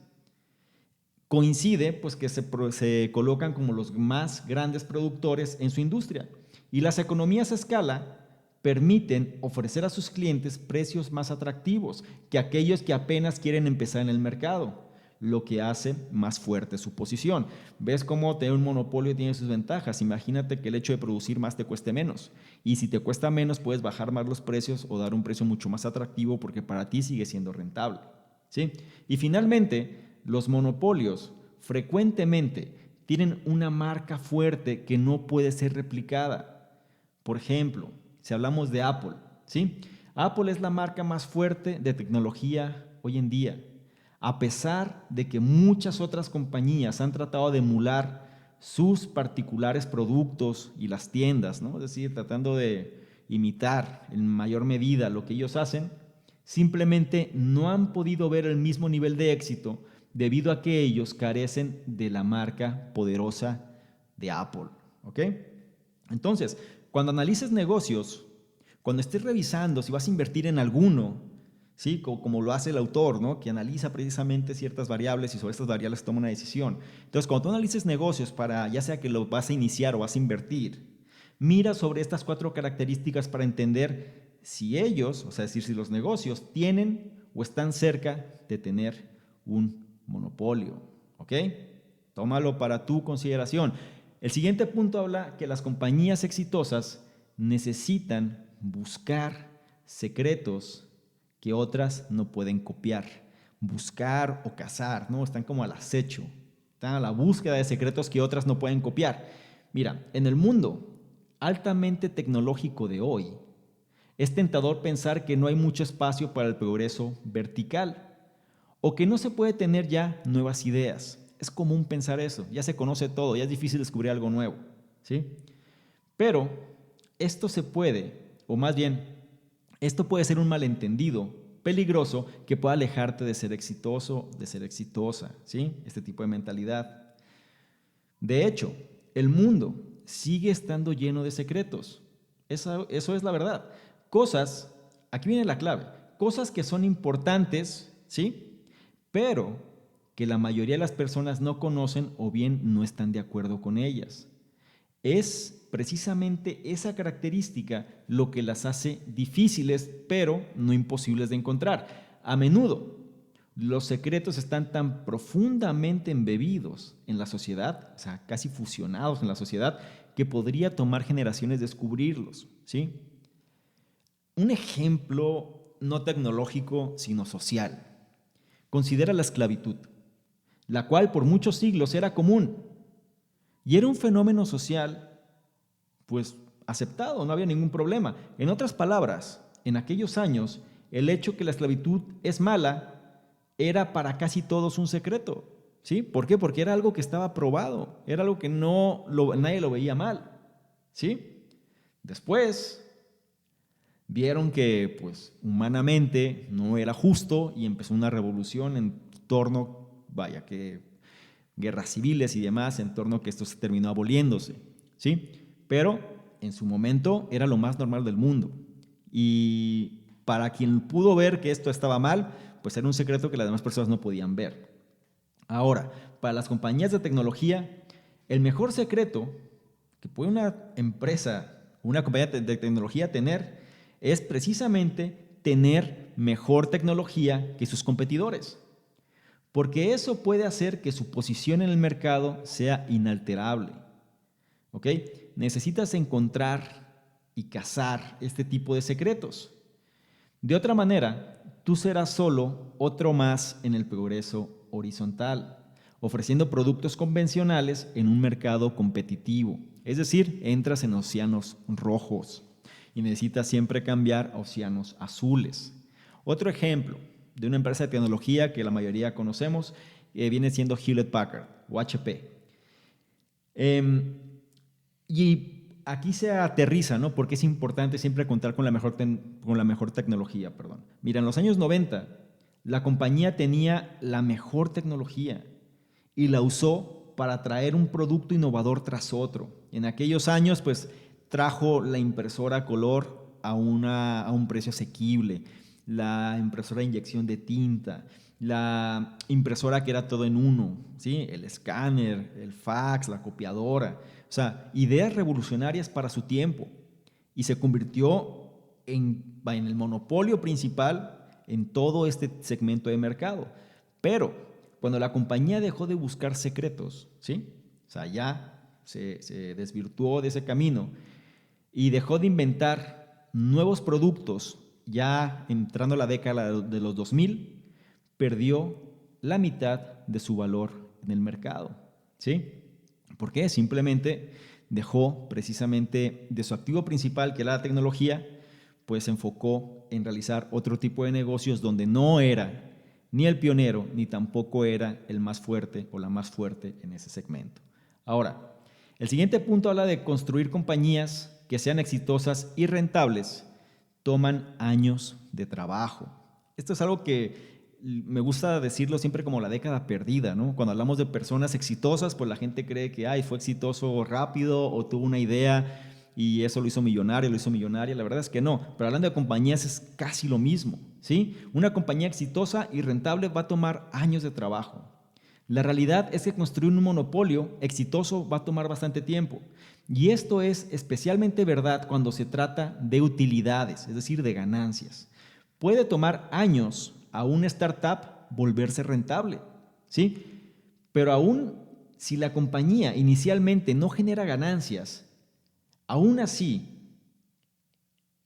coincide pues que se colocan como los más grandes productores en su industria. Y las economías a escala permiten ofrecer a sus clientes precios más atractivos que aquellos que apenas quieren empezar en el mercado, lo que hace más fuerte su posición. ¿Ves cómo tener un monopolio tiene sus ventajas? Imagínate que el hecho de producir más te cueste menos. Y si te cuesta menos, puedes bajar más los precios o dar un precio mucho más atractivo porque para ti sigue siendo rentable, ¿sí? Y finalmente, los monopolios frecuentemente tienen una marca fuerte que no puede ser replicada. Por ejemplo, si hablamos de Apple, ¿sí? Apple es la marca más fuerte de tecnología hoy en día, a pesar de que muchas otras compañías han tratado de emular sus particulares productos y las tiendas, ¿no? Es decir, tratando de imitar en mayor medida lo que ellos hacen, simplemente no han podido ver el mismo nivel de éxito debido a que ellos carecen de la marca poderosa de Apple, ¿ok? Entonces, cuando analices negocios, cuando estés revisando si vas a invertir en alguno, ¿sí? Como lo hace el autor, ¿no? Que analiza precisamente ciertas variables y sobre estas variables toma una decisión. Entonces, cuando tú analices negocios para, ya sea que lo vas a iniciar o vas a invertir, mira sobre estas 4 características para entender si ellos, o sea, es decir, si los negocios tienen o están cerca de tener un monopolio, ¿ok? Tómalo para tu consideración. El siguiente punto habla que las compañías exitosas necesitan buscar secretos que otras no pueden copiar. Buscar o cazar, ¿no? Están como al acecho, están a la búsqueda de secretos que otras no pueden copiar. Mira, en el mundo altamente tecnológico de hoy, es tentador pensar que no hay mucho espacio para el progreso vertical o que no se puede tener ya nuevas ideas. Es común pensar eso, ya se conoce todo, ya es difícil descubrir algo nuevo, ¿sí? Pero esto se puede, o más bien, esto puede ser un malentendido peligroso que pueda alejarte de ser exitoso, de ser exitosa, ¿sí? Este tipo de mentalidad. De hecho, el mundo sigue estando lleno de secretos. Eso es la verdad. Cosas, aquí viene la clave, cosas que son importantes, ¿sí? Pero que la mayoría de las personas no conocen o bien no están de acuerdo con ellas. Es precisamente esa característica lo que las hace difíciles, pero no imposibles de encontrar. A menudo, los secretos están tan profundamente embebidos en la sociedad, o sea, casi fusionados en la sociedad, que podría tomar generaciones descubrirlos, ¿sí? Un ejemplo no tecnológico, sino social. Considera la esclavitud, la cual por muchos siglos era común y era un fenómeno social, pues aceptado, no había ningún problema. En otras palabras, en aquellos años, el hecho que la esclavitud es mala era para casi todos un secreto, ¿sí? ¿Por qué? Porque era algo que estaba probado, era algo que nadie lo veía mal, ¿sí? Después vieron que, pues, humanamente no era justo y empezó una revolución en torno, vaya, que guerras civiles y demás, en torno a que esto se terminó aboliéndose, ¿sí? Pero en su momento era lo más normal del mundo. Y para quien pudo ver que esto estaba mal, pues era un secreto que las demás personas no podían ver. Ahora, para las compañías de tecnología, el mejor secreto que puede una empresa, una compañía de tecnología tener, es precisamente tener mejor tecnología que sus competidores. Porque eso puede hacer que su posición en el mercado sea inalterable. ¿Ok? Necesitas encontrar y cazar este tipo de secretos. De otra manera, tú serás solo otro más en el progreso horizontal, ofreciendo productos convencionales en un mercado competitivo. Es decir, entras en océanos rojos y necesitas siempre cambiar a océanos azules. Otro ejemplo de una empresa de tecnología que la mayoría conocemos viene siendo Hewlett Packard o HP. Y aquí se aterriza, ¿no? Porque es importante siempre contar con la mejor tecnología. Perdón. Mira, en los años 90, la compañía tenía la mejor tecnología y la usó para traer un producto innovador tras otro. En aquellos años, pues, trajo la impresora a color a un precio asequible, la impresora de inyección de tinta, la impresora que era todo en uno, ¿sí? El escáner, el fax, la copiadora. O sea, ideas revolucionarias para su tiempo. Y se convirtió en el monopolio principal en todo este segmento de mercado. Pero cuando la compañía dejó de buscar secretos, ¿sí? O sea, ya se desvirtuó de ese camino y dejó de inventar nuevos productos, ya entrando a la década de los 2000, perdió la mitad de su valor en el mercado, ¿sí? ¿Por qué? Simplemente dejó precisamente de su activo principal, que era la tecnología, pues se enfocó en realizar otro tipo de negocios donde no era ni el pionero, ni tampoco era el más fuerte o la más fuerte en ese segmento. Ahora, el siguiente punto habla de construir compañías que sean exitosas y rentables. Toman años de trabajo. Esto es algo que me gusta decirlo siempre como la década perdida, ¿no? Cuando hablamos de personas exitosas, pues la gente cree que fue exitoso rápido o tuvo una idea y eso lo hizo millonario, lo hizo millonaria. La verdad es que no, pero hablando de compañías es casi lo mismo, ¿sí? Una compañía exitosa y rentable va a tomar años de trabajo. La realidad es que construir un monopolio exitoso va a tomar bastante tiempo. Y esto es especialmente verdad cuando se trata de utilidades, es decir, de ganancias. Puede tomar años a una startup volverse rentable, ¿sí? Pero aún si la compañía inicialmente no genera ganancias, aún así,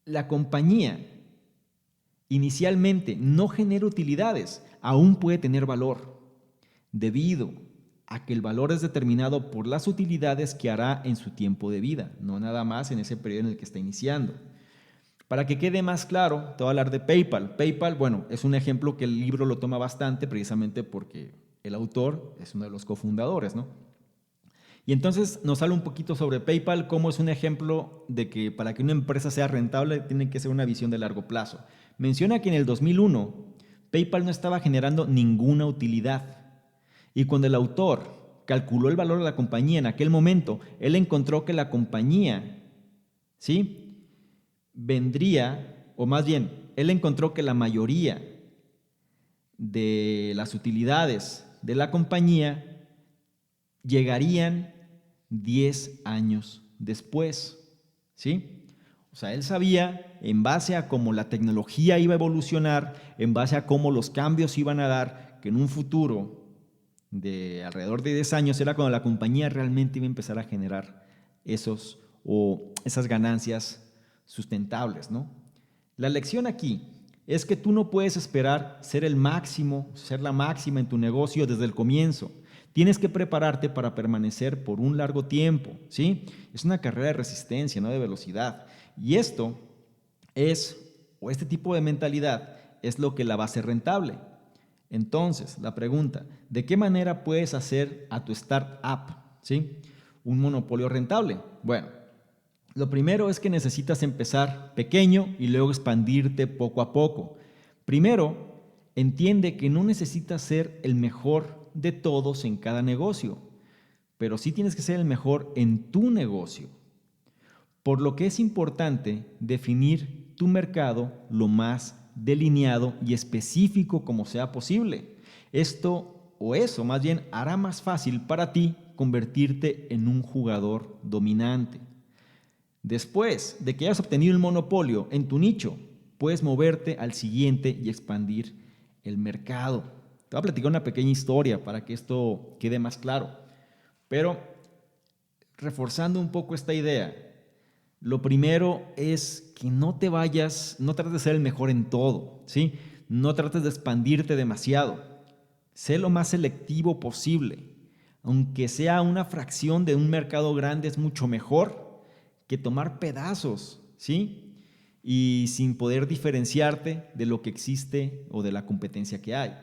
la compañía inicialmente no genera utilidades, aún puede tener valor, debido a que el valor es determinado por las utilidades que hará en su tiempo de vida, no nada más en ese periodo en el que está iniciando. Para que quede más claro, te voy a hablar de PayPal. PayPal, bueno, es un ejemplo que el libro lo toma bastante precisamente porque el autor es uno de los cofundadores, ¿no? Y entonces nos habla un poquito sobre PayPal, cómo es un ejemplo de que para que una empresa sea rentable tiene que ser una visión de largo plazo. Menciona que en el 2001 PayPal no estaba generando ninguna utilidad. Y cuando el autor calculó el valor de la compañía en aquel momento, él encontró que la compañía, ¿sí?, vendría, o más bien, él encontró que la mayoría de las utilidades de la compañía llegarían 10 años después, ¿sí? O sea, él sabía, en base a cómo la tecnología iba a evolucionar, en base a cómo los cambios iban a dar, que en un futuro de alrededor de 10 años era cuando la compañía realmente iba a empezar a generar esas ganancias sustentables, ¿no? La lección aquí es que tú no puedes esperar ser el máximo, ser la máxima en tu negocio desde el comienzo. Tienes que prepararte para permanecer por un largo tiempo, ¿sí? Es una carrera de resistencia, no de velocidad. Y este tipo de mentalidad es lo que la va a hacer rentable. Entonces, la pregunta, ¿de qué manera puedes hacer a tu startup, ¿sí?, un monopolio rentable? Bueno, lo primero es que necesitas empezar pequeño y luego expandirte poco a poco. Primero, entiende que no necesitas ser el mejor de todos en cada negocio, pero sí tienes que ser el mejor en tu negocio. Por lo que es importante definir tu mercado lo más delineado y específico como sea posible. Esto, o eso más bien, hará más fácil para ti convertirte en un jugador dominante. Después de que hayas obtenido el monopolio en tu nicho, puedes moverte al siguiente y expandir el mercado. Te voy a platicar una pequeña historia para que esto quede más claro. Pero reforzando un poco esta idea, lo primero es que no trates de ser el mejor en todo, ¿sí? No trates de expandirte demasiado. Sé lo más selectivo posible. Aunque sea una fracción de un mercado grande, es mucho mejor que tomar pedazos, ¿sí? Y sin poder diferenciarte de lo que existe o de la competencia que hay.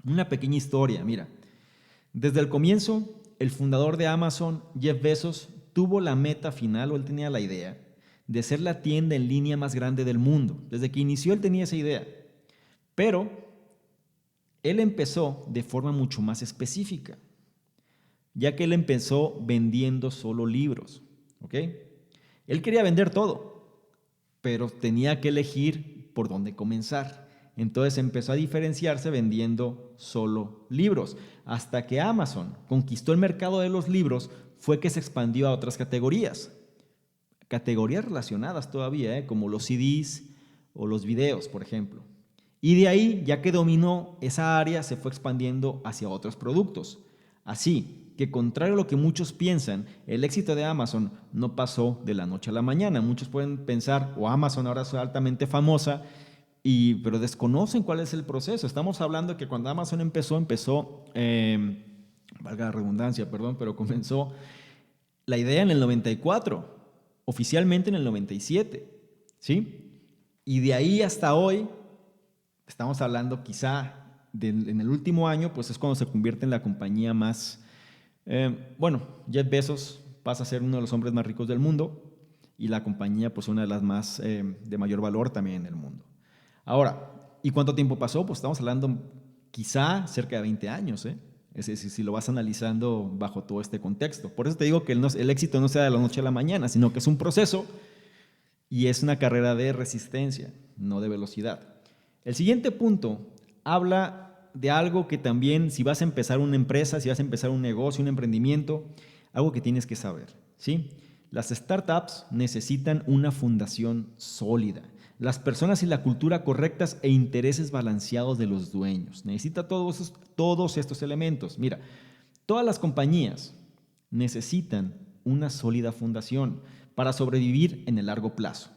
Una pequeña historia, mira. Desde el comienzo, el fundador de Amazon, Jeff Bezos, tuvo la meta final, o él tenía la idea, de ser la tienda en línea más grande del mundo. Desde que inició él tenía esa idea. Pero él empezó de forma mucho más específica, ya que él empezó vendiendo solo libros, ¿ok? Él quería vender todo, pero tenía que elegir por dónde comenzar. Entonces empezó a diferenciarse vendiendo solo libros. Hasta que Amazon conquistó el mercado de los libros, fue que se expandió a otras categorías. categorías relacionadas todavía, como los CDs o los videos, por ejemplo. Y de ahí, ya que dominó esa área, se fue expandiendo hacia otros productos. Así que, contrario a lo que muchos piensan, el éxito de Amazon no pasó de la noche a la mañana. Muchos pueden pensar, Amazon ahora es altamente famosa, pero desconocen cuál es el proceso. Estamos hablando de que cuando Amazon empezó, valga la redundancia, perdón, pero comenzó la idea en el 94, oficialmente en el 97, ¿sí? Y de ahí hasta hoy, estamos hablando quizá en el último año, pues es cuando se convierte en la compañía más, Jeff Bezos pasa a ser uno de los hombres más ricos del mundo y la compañía pues una de las más de mayor valor también en el mundo. Ahora, ¿y cuánto tiempo pasó? Pues estamos hablando quizá cerca de 20 años, Es decir, si lo vas analizando bajo todo este contexto. Por eso te digo que el éxito no sea de la noche a la mañana, sino que es un proceso y es una carrera de resistencia, no de velocidad. El siguiente punto habla de algo que también, si vas a empezar una empresa, si vas a empezar un negocio, un emprendimiento, algo que tienes que saber, ¿sí? Las startups necesitan una fundación sólida, las personas y la cultura correctas e intereses balanceados de los dueños. Necesita todos estos elementos. Mira, todas las compañías necesitan una sólida fundación para sobrevivir en el largo plazo.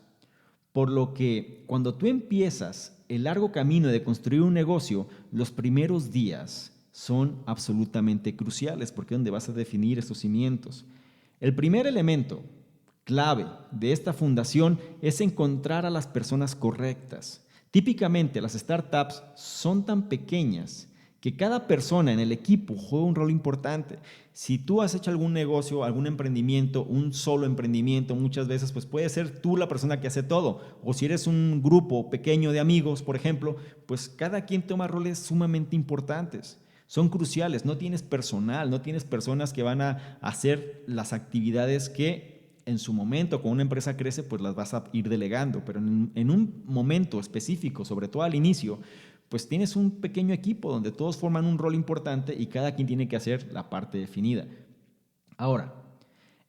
Por lo que cuando tú empiezas el largo camino de construir un negocio, los primeros días son absolutamente cruciales porque es donde vas a definir estos cimientos. El primer elemento clave de esta fundación es encontrar a las personas correctas. Típicamente las startups son tan pequeñas que cada persona en el equipo juega un rol importante. Si tú has hecho algún negocio, algún emprendimiento, un solo emprendimiento, muchas veces pues puede ser tú la persona que hace todo. O si eres un grupo pequeño de amigos, por ejemplo, pues cada quien toma roles sumamente importantes. Son cruciales, no tienes personal, no tienes personas que van a hacer las actividades que en su momento, cuando una empresa crece, pues las vas a ir delegando, pero en un momento específico, sobre todo al inicio, pues tienes un pequeño equipo donde todos forman un rol importante y cada quien tiene que hacer la parte definida. Ahora,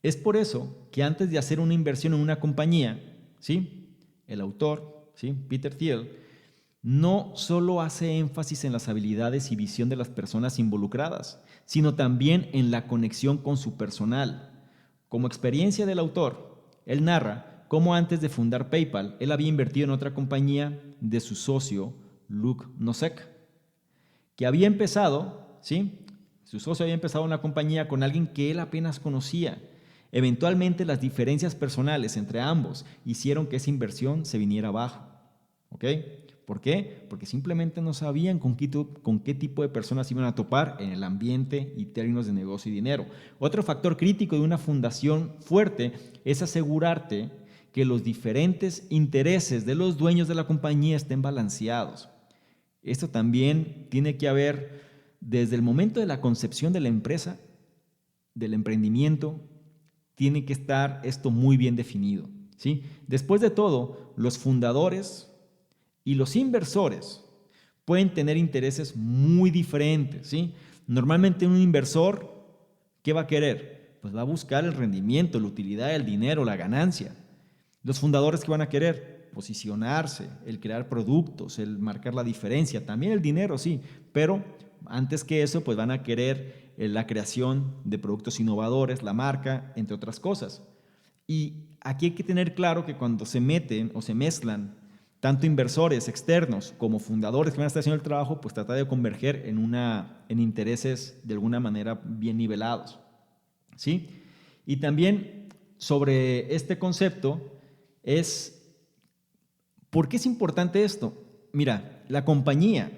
es por eso que antes de hacer una inversión en una compañía, ¿sí? El autor, ¿sí? Peter Thiel, no solo hace énfasis en las habilidades y visión de las personas involucradas, sino también en la conexión con su personal. Como experiencia del autor, él narra cómo antes de fundar PayPal, él había invertido en otra compañía de su socio, Luke Nosek, que había empezado, ¿sí? Su socio había empezado una compañía con alguien que él apenas conocía. Eventualmente las diferencias personales entre ambos hicieron que esa inversión se viniera abajo. ¿Ok? ¿Por qué? Porque simplemente no sabían con qué tipo de personas iban a topar en el ambiente y términos de negocio y dinero. Otro factor crítico de una fundación fuerte es asegurarte que los diferentes intereses de los dueños de la compañía estén balanceados. Esto también tiene que haber desde el momento de la concepción de la empresa, del emprendimiento, tiene que estar esto muy bien definido, ¿sí? Después de todo, los fundadores y los inversores pueden tener intereses muy diferentes, ¿sí? Normalmente un inversor, ¿qué va a querer? Pues va a buscar el rendimiento, la utilidad, el dinero, la ganancia. Los fundadores, ¿qué van a querer? Posicionarse, el crear productos, el marcar la diferencia, también el dinero, sí, pero antes que eso, pues van a querer la creación de productos innovadores, la marca, entre otras cosas. Y aquí hay que tener claro que cuando se meten o se mezclan tanto inversores externos como fundadores que van a estar haciendo el trabajo, pues trata de converger en intereses de alguna manera bien nivelados, ¿sí? Y también sobre este concepto es, ¿por qué es importante esto? Mira, la compañía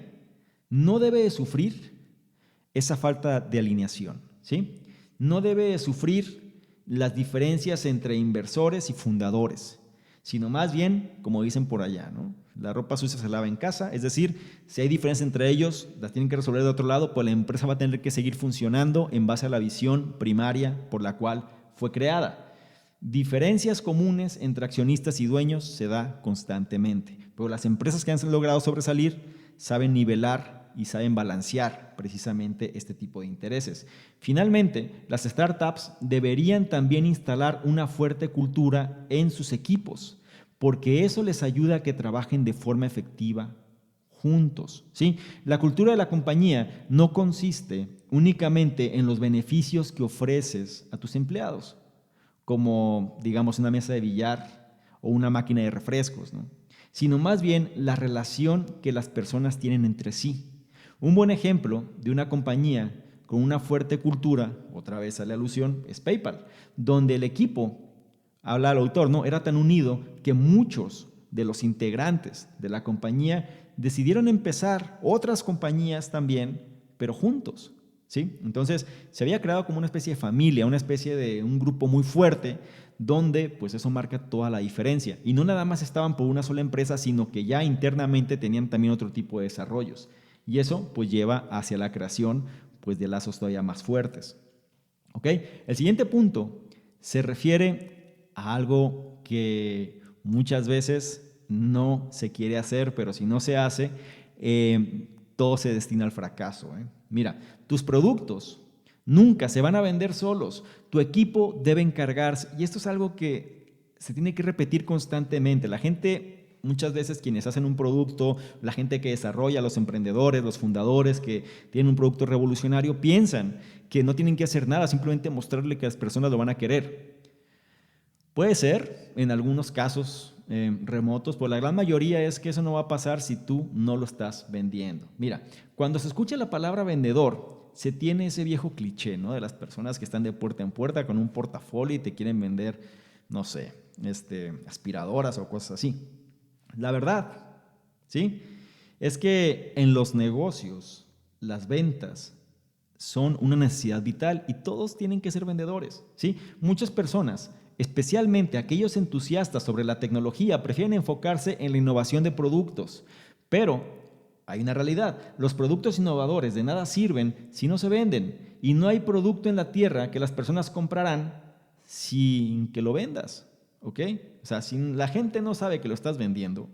no debe de sufrir esa falta de alineación, ¿sí? No debe de sufrir las diferencias entre inversores y fundadores, sino más bien, como dicen por allá, ¿no? La ropa sucia se lava en casa, es decir, si hay diferencias entre ellos, las tienen que resolver de otro lado, pues la empresa va a tener que seguir funcionando en base a la visión primaria por la cual fue creada. Diferencias comunes entre accionistas y dueños se da constantemente, pero las empresas que han logrado sobresalir saben nivelar y saben balancear precisamente este tipo de intereses. Finalmente, las startups deberían también instalar una fuerte cultura en sus equipos, porque eso les ayuda a que trabajen de forma efectiva juntos, ¿sí? La cultura de la compañía no consiste únicamente en los beneficios que ofreces a tus empleados, como, digamos, una mesa de billar o una máquina de refrescos, ¿no? Sino más bien la relación que las personas tienen entre sí. Un buen ejemplo de una compañía con una fuerte cultura, otra vez a la alusión, es PayPal, donde el equipo, habla el autor, ¿no?, era tan unido que muchos de los integrantes de la compañía decidieron empezar otras compañías también, pero juntos, ¿sí? Entonces se había creado como una especie de familia, una especie de un grupo muy fuerte, donde pues eso marca toda la diferencia. Y no nada más estaban por una sola empresa, sino que ya internamente tenían también otro tipo de desarrollos. Y eso pues lleva hacia la creación pues de lazos todavía más fuertes. ¿Ok? El siguiente punto se refiere a algo que muchas veces no se quiere hacer, pero si no se hace, todo se destina al fracaso. Mira, tus productos nunca se van a vender solos. Tu equipo debe encargarse, y esto es algo que se tiene que repetir constantemente. La gente, muchas veces quienes hacen un producto, la gente que desarrolla, los emprendedores, los fundadores que tienen un producto revolucionario, piensan que no tienen que hacer nada, simplemente mostrarle que las personas lo van a querer. Puede ser en algunos casos remotos, pero la gran mayoría es que eso no va a pasar si tú no lo estás vendiendo. Mira, cuando se escucha la palabra vendedor, se tiene ese viejo cliché, ¿no?, de las personas que están de puerta en puerta con un portafolio y te quieren vender, no sé, aspiradoras o cosas así. La verdad, ¿sí?, es que en los negocios las ventas son una necesidad vital y todos tienen que ser vendedores, ¿sí? Muchas personas, especialmente aquellos entusiastas sobre la tecnología, prefieren enfocarse en la innovación de productos, pero hay una realidad: los productos innovadores de nada sirven si no se venden, y no hay producto en la tierra que las personas comprarán sin que lo vendas, ¿ok? O sea, si la gente no sabe que lo estás vendiendo,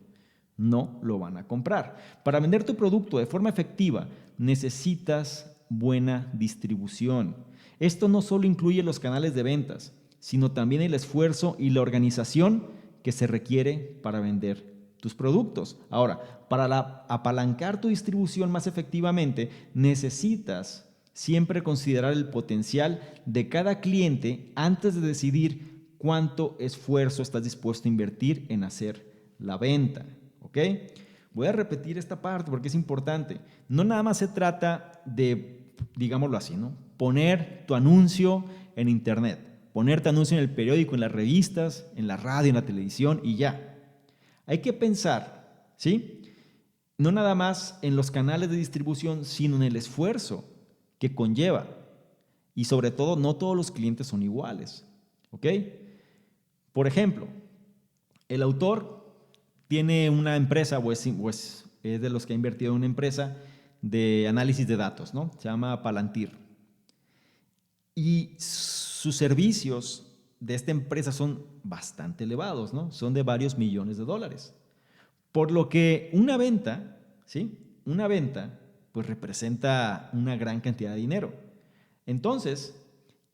no lo van a comprar. Para vender tu producto de forma efectiva, necesitas buena distribución. Esto no solo incluye los canales de ventas, sino también el esfuerzo y la organización que se requiere para vender tus productos. Ahora, para apalancar tu distribución más efectivamente, necesitas siempre considerar el potencial de cada cliente antes de decidir cuánto esfuerzo estás dispuesto a invertir en hacer la venta. ¿Ok? Voy a repetir esta parte porque es importante. No nada más se trata de, digámoslo así, ¿no?, poner tu anuncio en internet, poner tu anuncio en el periódico, en las revistas, en la radio, en la televisión y ya. Hay que pensar, ¿sí?, no nada más en los canales de distribución, sino en el esfuerzo que conlleva. Y sobre todo, no todos los clientes son iguales. ¿Ok? Por ejemplo, el autor tiene una empresa o es de los que ha invertido en una empresa de análisis de datos, ¿no? Se llama Palantir. Y sus servicios de esta empresa son bastante elevados, ¿no? Son de varios millones de dólares. Por lo que una venta, ¿sí?, una venta, pues representa una gran cantidad de dinero. Entonces,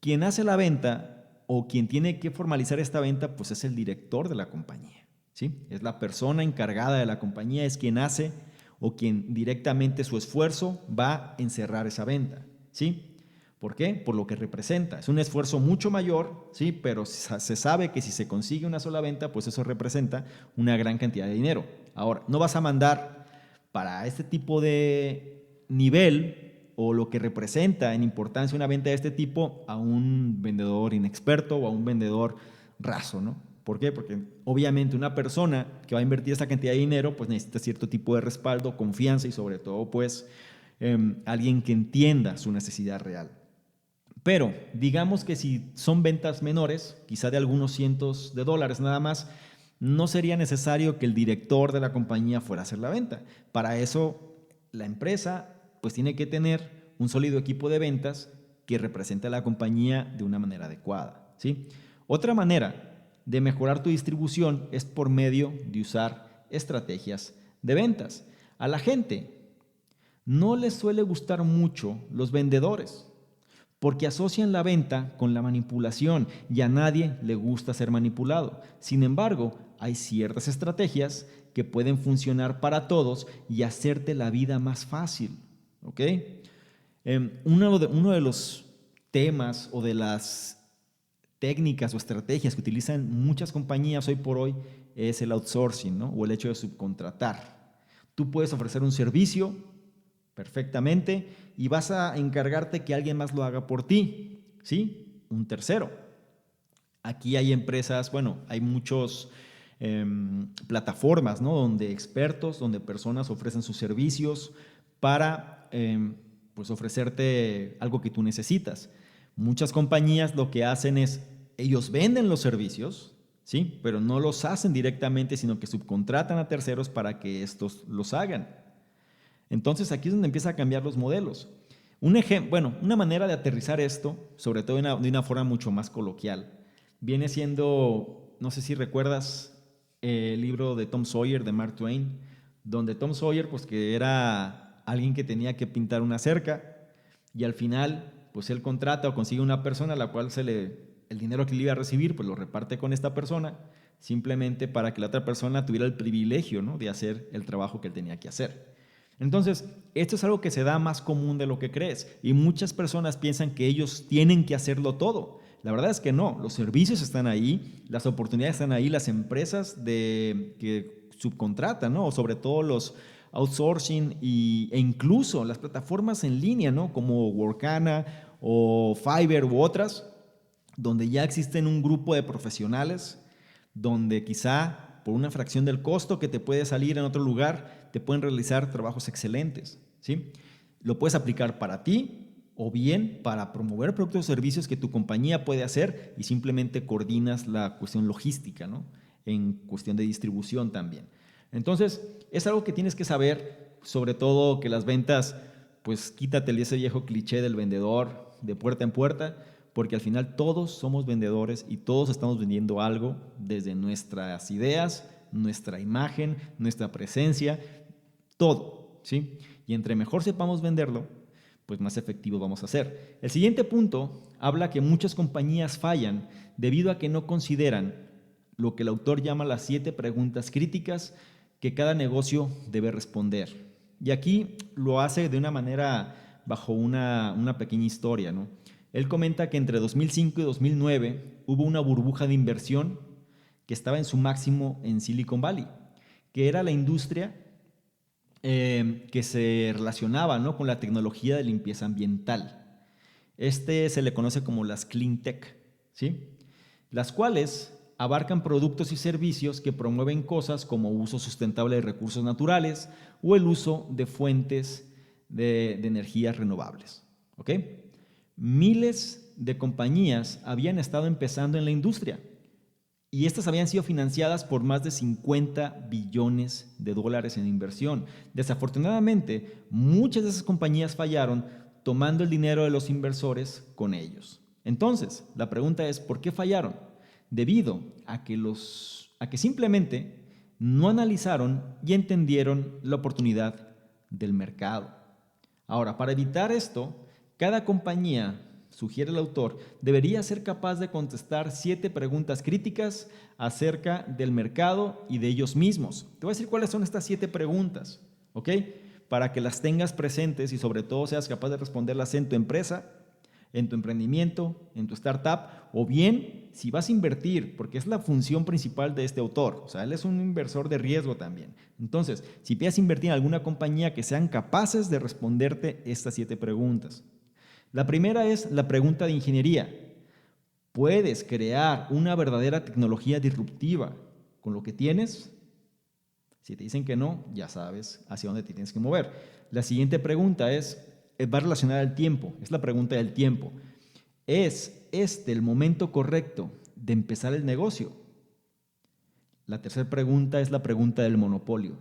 quien hace la venta o quien tiene que formalizar esta venta, pues es el director de la compañía, ¿sí? Es la persona encargada de la compañía, es quien hace o quien directamente su esfuerzo va a encerrar esa venta, ¿sí? ¿Por qué? Por lo que representa. Es un esfuerzo mucho mayor, ¿sí?, pero se sabe que si se consigue una sola venta, pues eso representa una gran cantidad de dinero. Ahora, no vas a mandar para este tipo de nivel o lo que representa en importancia una venta de este tipo a un vendedor inexperto o a un vendedor raso, ¿no? ¿Por qué? Porque obviamente una persona que va a invertir esta cantidad de dinero pues necesita cierto tipo de respaldo, confianza y sobre todo pues alguien que entienda su necesidad real. Pero digamos que si son ventas menores, quizá de algunos cientos de dólares nada más, no sería necesario que el director de la compañía fuera a hacer la venta. Para eso la empresa pues tiene que tener un sólido equipo de ventas que represente a la compañía de una manera adecuada, ¿sí? Otra manera de mejorar tu distribución es por medio de usar estrategias de ventas. A la gente No les suele gustar mucho los vendedores, porque asocian la venta con la manipulación y a nadie le gusta ser manipulado. Sin embargo, hay ciertas estrategias que pueden funcionar para todos y hacerte la vida más fácil. ¿Ok? Uno de los temas o de las técnicas o estrategias que utilizan muchas compañías hoy por hoy es el outsourcing, ¿no? O el hecho de subcontratar. Tú puedes ofrecer un servicio perfectamente y vas a encargarte que alguien más lo haga por ti, ¿sí? Un tercero. Aquí hay empresas, bueno, hay muchos plataformas, ¿no? Donde expertos, donde personas ofrecen sus servicios para pues ofrecerte algo que tú necesitas. Muchas compañías lo que hacen es, ellos venden los servicios, ¿sí? Pero no los hacen directamente, sino que subcontratan a terceros para que estos los hagan. Entonces aquí es donde empieza a cambiar los modelos. Una manera de aterrizar esto, sobre todo de una forma mucho más coloquial, viene siendo, no sé si recuerdas el libro de Tom Sawyer de Mark Twain, donde Tom Sawyer, pues que era alguien que tenía que pintar una cerca y al final, pues él contrata o consigue una persona a la cual el dinero que le iba a recibir, pues lo reparte con esta persona, simplemente para que la otra persona tuviera el privilegio, ¿no?, de hacer el trabajo que él tenía que hacer. Entonces, esto es algo que se da más común de lo que crees y muchas personas piensan que ellos tienen que hacerlo todo. La verdad es que no, los servicios están ahí, las oportunidades están ahí, las empresas que subcontratan, ¿no? O sobre todo los outsourcing e incluso las plataformas en línea, ¿no? Como Workana o Fiverr u otras, donde ya existen un grupo de profesionales, donde quizá por una fracción del costo que te puede salir en otro lugar, te pueden realizar trabajos excelentes, ¿sí? Lo puedes aplicar para ti o bien para promover productos o servicios que tu compañía puede hacer y simplemente coordinas la cuestión logística, ¿no? En cuestión de distribución también. Entonces, es algo que tienes que saber, sobre todo que las ventas, pues quítate ese viejo cliché del vendedor de puerta en puerta, porque al final todos somos vendedores y todos estamos vendiendo algo desde nuestras ideas, nuestra imagen, nuestra presencia, todo, ¿sí? Y entre mejor sepamos venderlo, pues más efectivo vamos a ser. El siguiente punto habla que muchas compañías fallan debido a que no consideran lo que el autor llama las 7 preguntas críticas que cada negocio debe responder. Y aquí lo hace de una manera bajo una pequeña historia, ¿no? Él comenta que entre 2005 y 2009 hubo una burbuja de inversión que estaba en su máximo en Silicon Valley, que era la industria que se relacionaba, ¿no?, con la tecnología de limpieza ambiental. Se le conoce como las Clean Tech, ¿sí? Las cuales abarcan productos y servicios que promueven cosas como uso sustentable de recursos naturales o el uso de fuentes de energías renovables. ¿Ok? Miles de compañías habían estado empezando en la industria y estas habían sido financiadas por más de 50 billones de dólares en inversión. Desafortunadamente, muchas de esas compañías fallaron tomando el dinero de los inversores con ellos. Entonces, la pregunta es, ¿por qué fallaron? Debido a que simplemente no analizaron y entendieron la oportunidad del mercado. Ahora, para evitar esto, cada compañía, sugiere el autor, debería ser capaz de contestar 7 preguntas críticas acerca del mercado y de ellos mismos. Te voy a decir cuáles son estas 7 preguntas, ¿ok? Para que las tengas presentes y sobre todo seas capaz de responderlas en tu empresa, en tu emprendimiento, en tu startup, o bien si vas a invertir, porque es la función principal de este autor. O sea, él es un inversor de riesgo también. Entonces, si piensas invertir en alguna compañía, que sean capaces de responderte estas 7 preguntas. La primera es la pregunta de ingeniería. ¿Puedes crear una verdadera tecnología disruptiva con lo que tienes? Si te dicen que no, ya sabes hacia dónde te tienes que mover. La siguiente pregunta va relacionada al tiempo. Es la pregunta del tiempo. ¿Es este el momento correcto de empezar el negocio? La tercera pregunta es la pregunta del monopolio.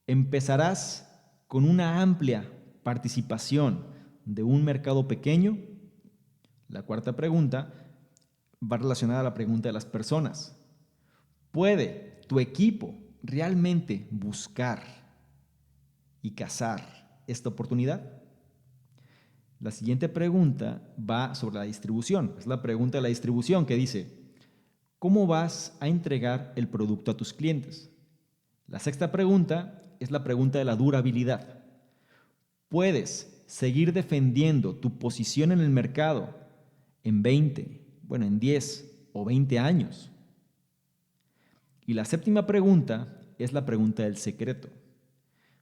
¿Empezarás con una amplia participación de un mercado pequeño? La cuarta pregunta va relacionada a la pregunta de las personas. ¿Puede tu equipo realmente buscar y cazar esta oportunidad? La siguiente pregunta va sobre la distribución. Es la pregunta de la distribución que dice, ¿cómo vas a entregar el producto a tus clientes? La sexta pregunta es la pregunta de la durabilidad. ¿Puedes seguir defendiendo tu posición en el mercado en 10 o 20 años? Y la séptima pregunta es la pregunta del secreto.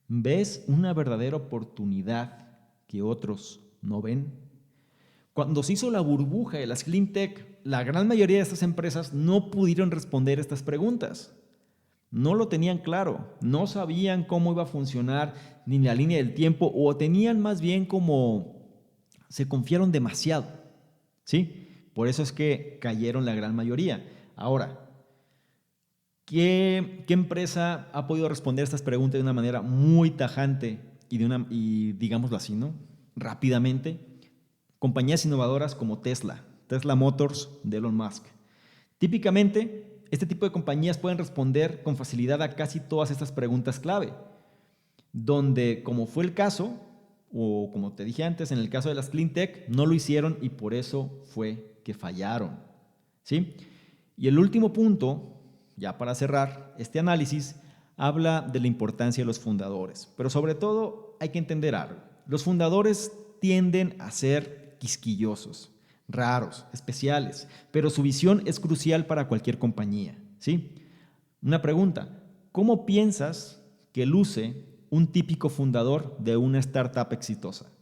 ¿Ves una verdadera oportunidad que otros no ven? Cuando se hizo la burbuja de las clean tech, la gran mayoría de estas empresas no pudieron responder estas preguntas. No lo tenían claro, no sabían cómo iba a funcionar ni la línea del tiempo, o tenían más bien como se confiaron demasiado, ¿sí? Por eso es que cayeron la gran mayoría. Ahora, ¿qué empresa ha podido responder estas preguntas de una manera muy tajante y digámoslo así, ¿no? Rápidamente? Compañías innovadoras como Tesla Motors de Elon Musk. Típicamente, este tipo de compañías pueden responder con facilidad a casi todas estas preguntas clave, donde, como fue el caso, o como te dije antes, en el caso de las clean tech, no lo hicieron y por eso fue que fallaron, ¿sí? Y el último punto, ya para cerrar este análisis, habla de la importancia de los fundadores, pero sobre todo hay que entender algo. Los fundadores tienden a ser quisquillosos, raros, especiales, pero su visión es crucial para cualquier compañía, ¿sí? Una pregunta, ¿cómo piensas que luce un típico fundador de una startup exitosa?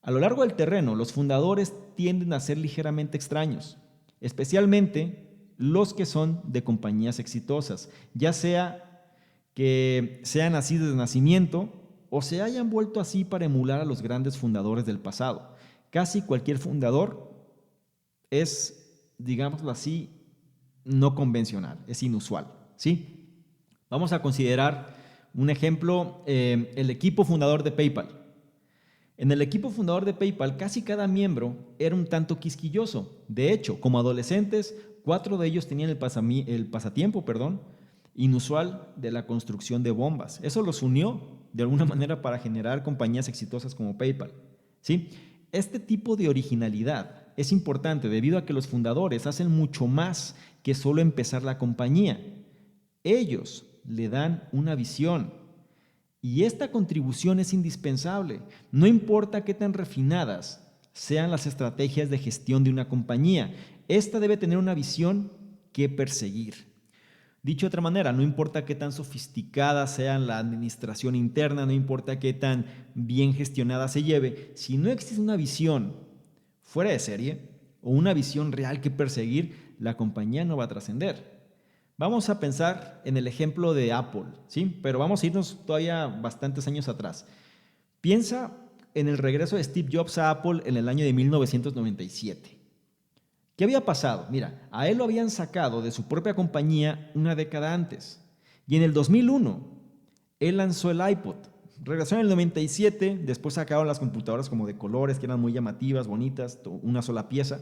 A lo largo del terreno, los fundadores tienden a ser ligeramente extraños, especialmente los que son de compañías exitosas, ya sea que sean así desde nacimiento o se hayan vuelto así para emular a los grandes fundadores del pasado. Casi cualquier fundador es, digámoslo así, no convencional, es inusual, ¿sí? Vamos a considerar un ejemplo, el equipo fundador de PayPal. En el equipo fundador de PayPal, casi cada miembro era un tanto quisquilloso. De hecho, como adolescentes, 4 de ellos tenían el pasatiempo inusual de la construcción de bombas. Eso los unió de alguna manera para generar compañías exitosas como PayPal, ¿sí? Este tipo de originalidad es importante debido a que los fundadores hacen mucho más que solo empezar la compañía. Ellos le dan una visión y esta contribución es indispensable. No importa qué tan refinadas sean las estrategias de gestión de una compañía, esta debe tener una visión que perseguir. Dicho de otra manera, no importa qué tan sofisticada sea la administración interna, no importa qué tan bien gestionada se lleve, si no existe una visión fuera de serie o una visión real que perseguir, la compañía no va a trascender. Vamos a pensar en el ejemplo de Apple, ¿sí? Pero vamos a irnos todavía bastantes años atrás. Piensa en el regreso de Steve Jobs a Apple en el año de 1997. ¿Qué había pasado? Mira, a él lo habían sacado de su propia compañía una década antes. Y en el 2001, él lanzó el iPod. Regresó en el 97, después sacaron las computadoras como de colores, que eran muy llamativas, bonitas, una sola pieza.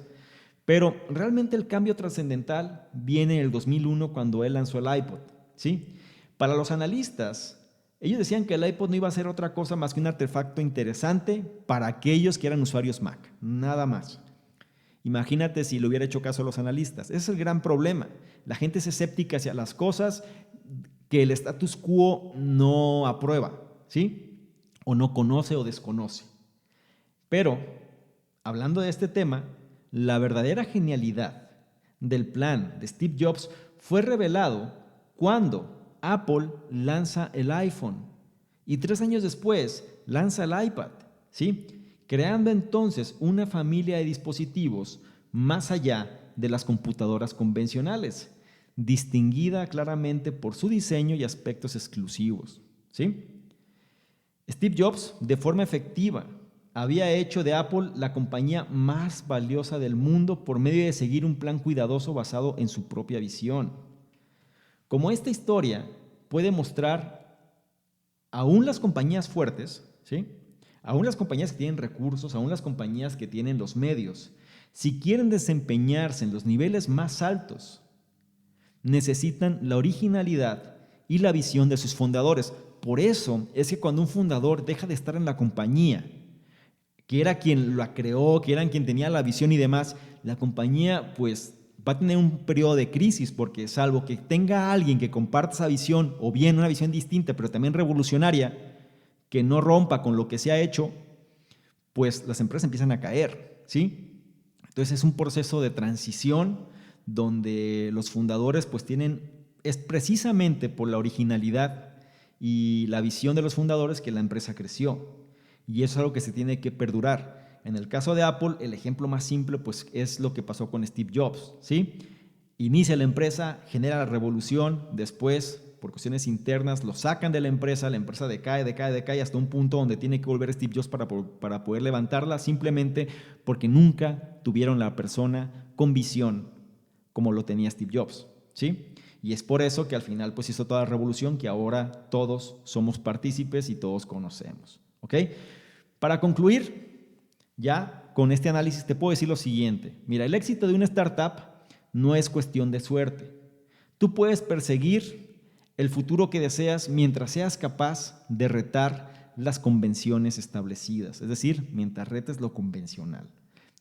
Pero realmente el cambio trascendental viene en el 2001 cuando él lanzó el iPod, ¿sí? Para los analistas, ellos decían que el iPod no iba a ser otra cosa más que un artefacto interesante para aquellos que eran usuarios Mac, nada más. Imagínate si le hubiera hecho caso a los analistas. Ese es el gran problema. La gente es escéptica hacia las cosas que el status quo no aprueba, ¿sí? O no conoce o desconoce. Pero, hablando de este tema, la verdadera genialidad del plan de Steve Jobs fue revelado cuando Apple lanza el iPhone y 3 años después lanza el iPad, ¿sí? Creando entonces una familia de dispositivos más allá de las computadoras convencionales, distinguida claramente por su diseño y aspectos exclusivos, ¿sí? Steve Jobs, de forma efectiva, había hecho de Apple la compañía más valiosa del mundo por medio de seguir un plan cuidadoso basado en su propia visión. Como esta historia puede mostrar, aún las compañías fuertes, ¿sí? Aún las compañías que tienen recursos, aún las compañías que tienen los medios, si quieren desempeñarse en los niveles más altos, necesitan la originalidad y la visión de sus fundadores. Por eso es que cuando un fundador deja de estar en la compañía, que era quien la creó, que era quien tenía la visión y demás, la compañía pues va a tener un periodo de crisis, porque salvo que tenga alguien que comparta esa visión, o bien una visión distinta, pero también revolucionaria, que no rompa con lo que se ha hecho, pues las empresas empiezan a caer, ¿sí? Entonces es un proceso de transición donde los fundadores pues es precisamente por la originalidad y la visión de los fundadores que la empresa creció. Y eso es algo que se tiene que perdurar. En el caso de Apple, el ejemplo más simple pues, es lo que pasó con Steve Jobs, ¿sí? Inicia la empresa, genera la revolución, después, por cuestiones internas, lo sacan de la empresa decae hasta un punto donde tiene que volver Steve Jobs para poder levantarla, simplemente porque nunca tuvieron la persona con visión como lo tenía Steve Jobs, ¿sí? Y es por eso que al final pues, hizo toda la revolución que ahora todos somos partícipes y todos conocemos. ¿Ok? Para concluir, ya con este análisis te puedo decir lo siguiente. Mira, el éxito de una startup no es cuestión de suerte. Tú puedes perseguir el futuro que deseas mientras seas capaz de retar las convenciones establecidas, es decir, mientras retes lo convencional.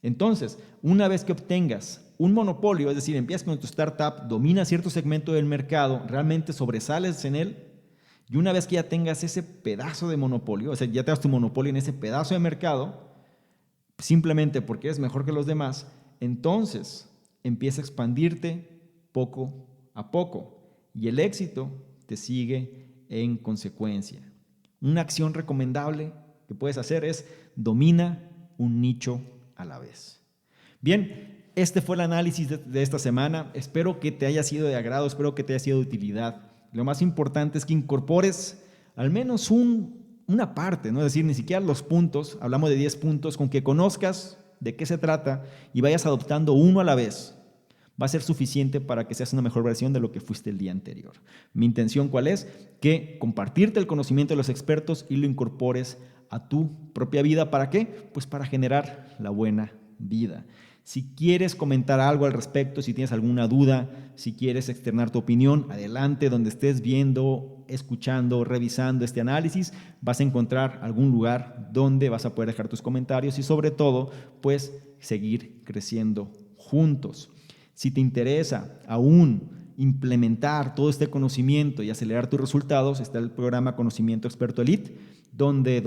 Entonces, una vez que obtengas un monopolio, es decir, empiezas con tu startup, dominas cierto segmento del mercado, realmente sobresales en él, y una vez que ya tengas ese pedazo de monopolio, o sea, ya tengas tu monopolio en ese pedazo de mercado, simplemente porque eres mejor que los demás, entonces empieza a expandirte poco a poco y el éxito te sigue en consecuencia. Una acción recomendable que puedes hacer es domina un nicho a la vez. Bien, este fue el análisis de esta semana. Espero que te haya sido de agrado, espero que te haya sido de utilidad. Lo más importante es que incorpores al menos una parte, ¿no? Es decir, ni siquiera los puntos, hablamos de 10 puntos, con que conozcas de qué se trata y vayas adoptando uno a la vez, va a ser suficiente para que seas una mejor versión de lo que fuiste el día anterior. Mi intención, ¿cuál es? Que compartirte el conocimiento de los expertos y lo incorpores a tu propia vida. ¿Para qué? Pues para generar la buena vida. Si quieres comentar algo al respecto, si tienes alguna duda, si quieres externar tu opinión, adelante, donde estés viendo, escuchando, revisando este análisis, vas a encontrar algún lugar donde vas a poder dejar tus comentarios y sobre todo, pues, seguir creciendo juntos. Si te interesa aún implementar todo este conocimiento y acelerar tus resultados, está el programa Conocimiento Experto Elite, donde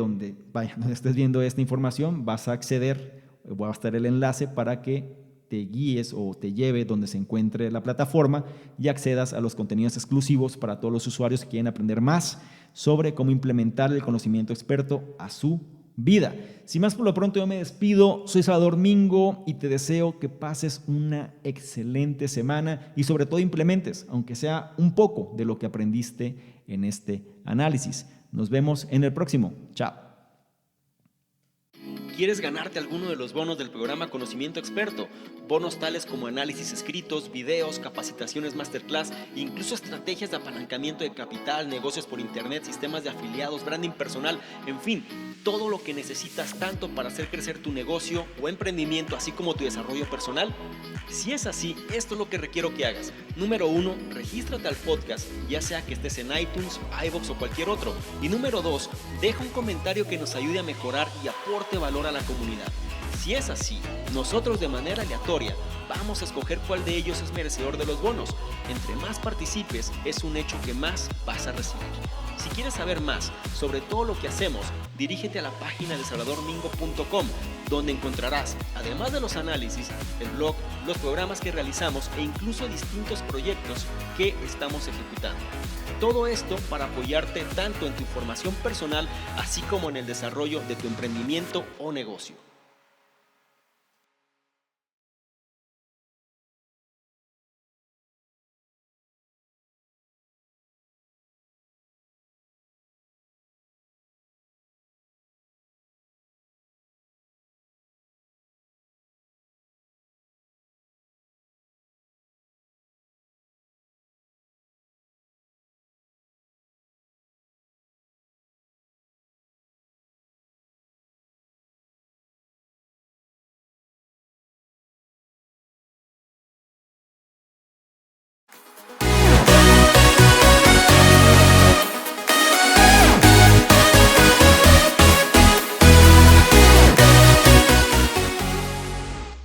estés viendo esta información, vas a acceder. Va a estar el enlace para que te guíes o te lleve donde se encuentre la plataforma y accedas a los contenidos exclusivos para todos los usuarios que quieren aprender más sobre cómo implementar el conocimiento experto a su vida. Sin más por lo pronto, yo me despido. Soy Salvador Mingo y te deseo que pases una excelente semana y sobre todo implementes, aunque sea un poco de lo que aprendiste en este análisis. Nos vemos en el próximo. Chao. ¿Quieres ganarte alguno de los bonos del programa Conocimiento Experto? Bonos tales como análisis escritos, videos, capacitaciones masterclass, incluso estrategias de apalancamiento de capital, negocios por internet, sistemas de afiliados, branding personal, en fin, todo lo que necesitas tanto para hacer crecer tu negocio o emprendimiento, así como tu desarrollo personal. Si es así, esto es lo que requiero que hagas. Número 1, regístrate al podcast, ya sea que estés en iTunes, iVoox o cualquier otro. Y número 2, deja un comentario que nos ayude a mejorar y aporte valor a la comunidad. Si es así, nosotros de manera aleatoria vamos a escoger cuál de ellos es merecedor de los bonos. Entre más participes, es un hecho que más vas a recibir. Si quieres saber más sobre todo lo que hacemos, dirígete a la página de salvadormingo.com, donde encontrarás, además de los análisis, el blog, los programas que realizamos e incluso distintos proyectos que estamos ejecutando. Todo esto para apoyarte tanto en tu formación personal, así como en el desarrollo de tu emprendimiento o negocio.